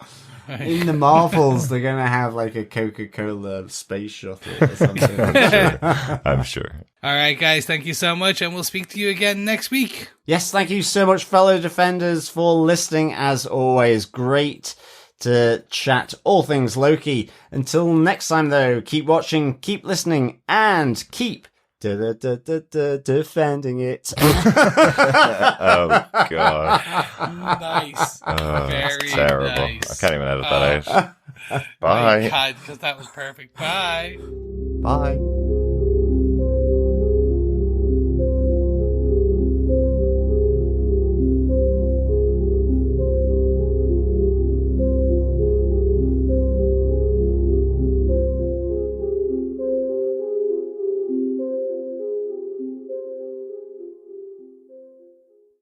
In the Marvels, they're going to have like a Coca-Cola space shuttle or something. I'm sure. All right, guys, thank you so much, and we'll speak to you again next week. Yes, thank you so much, fellow Defenders, for listening. As always, great to chat all things Loki. Until next time, though, keep watching, keep listening, and keep defending it. Oh God! Nice. Very terrible. nice. I can't even edit that out. Bye. God, because that was perfect. Bye. Bye.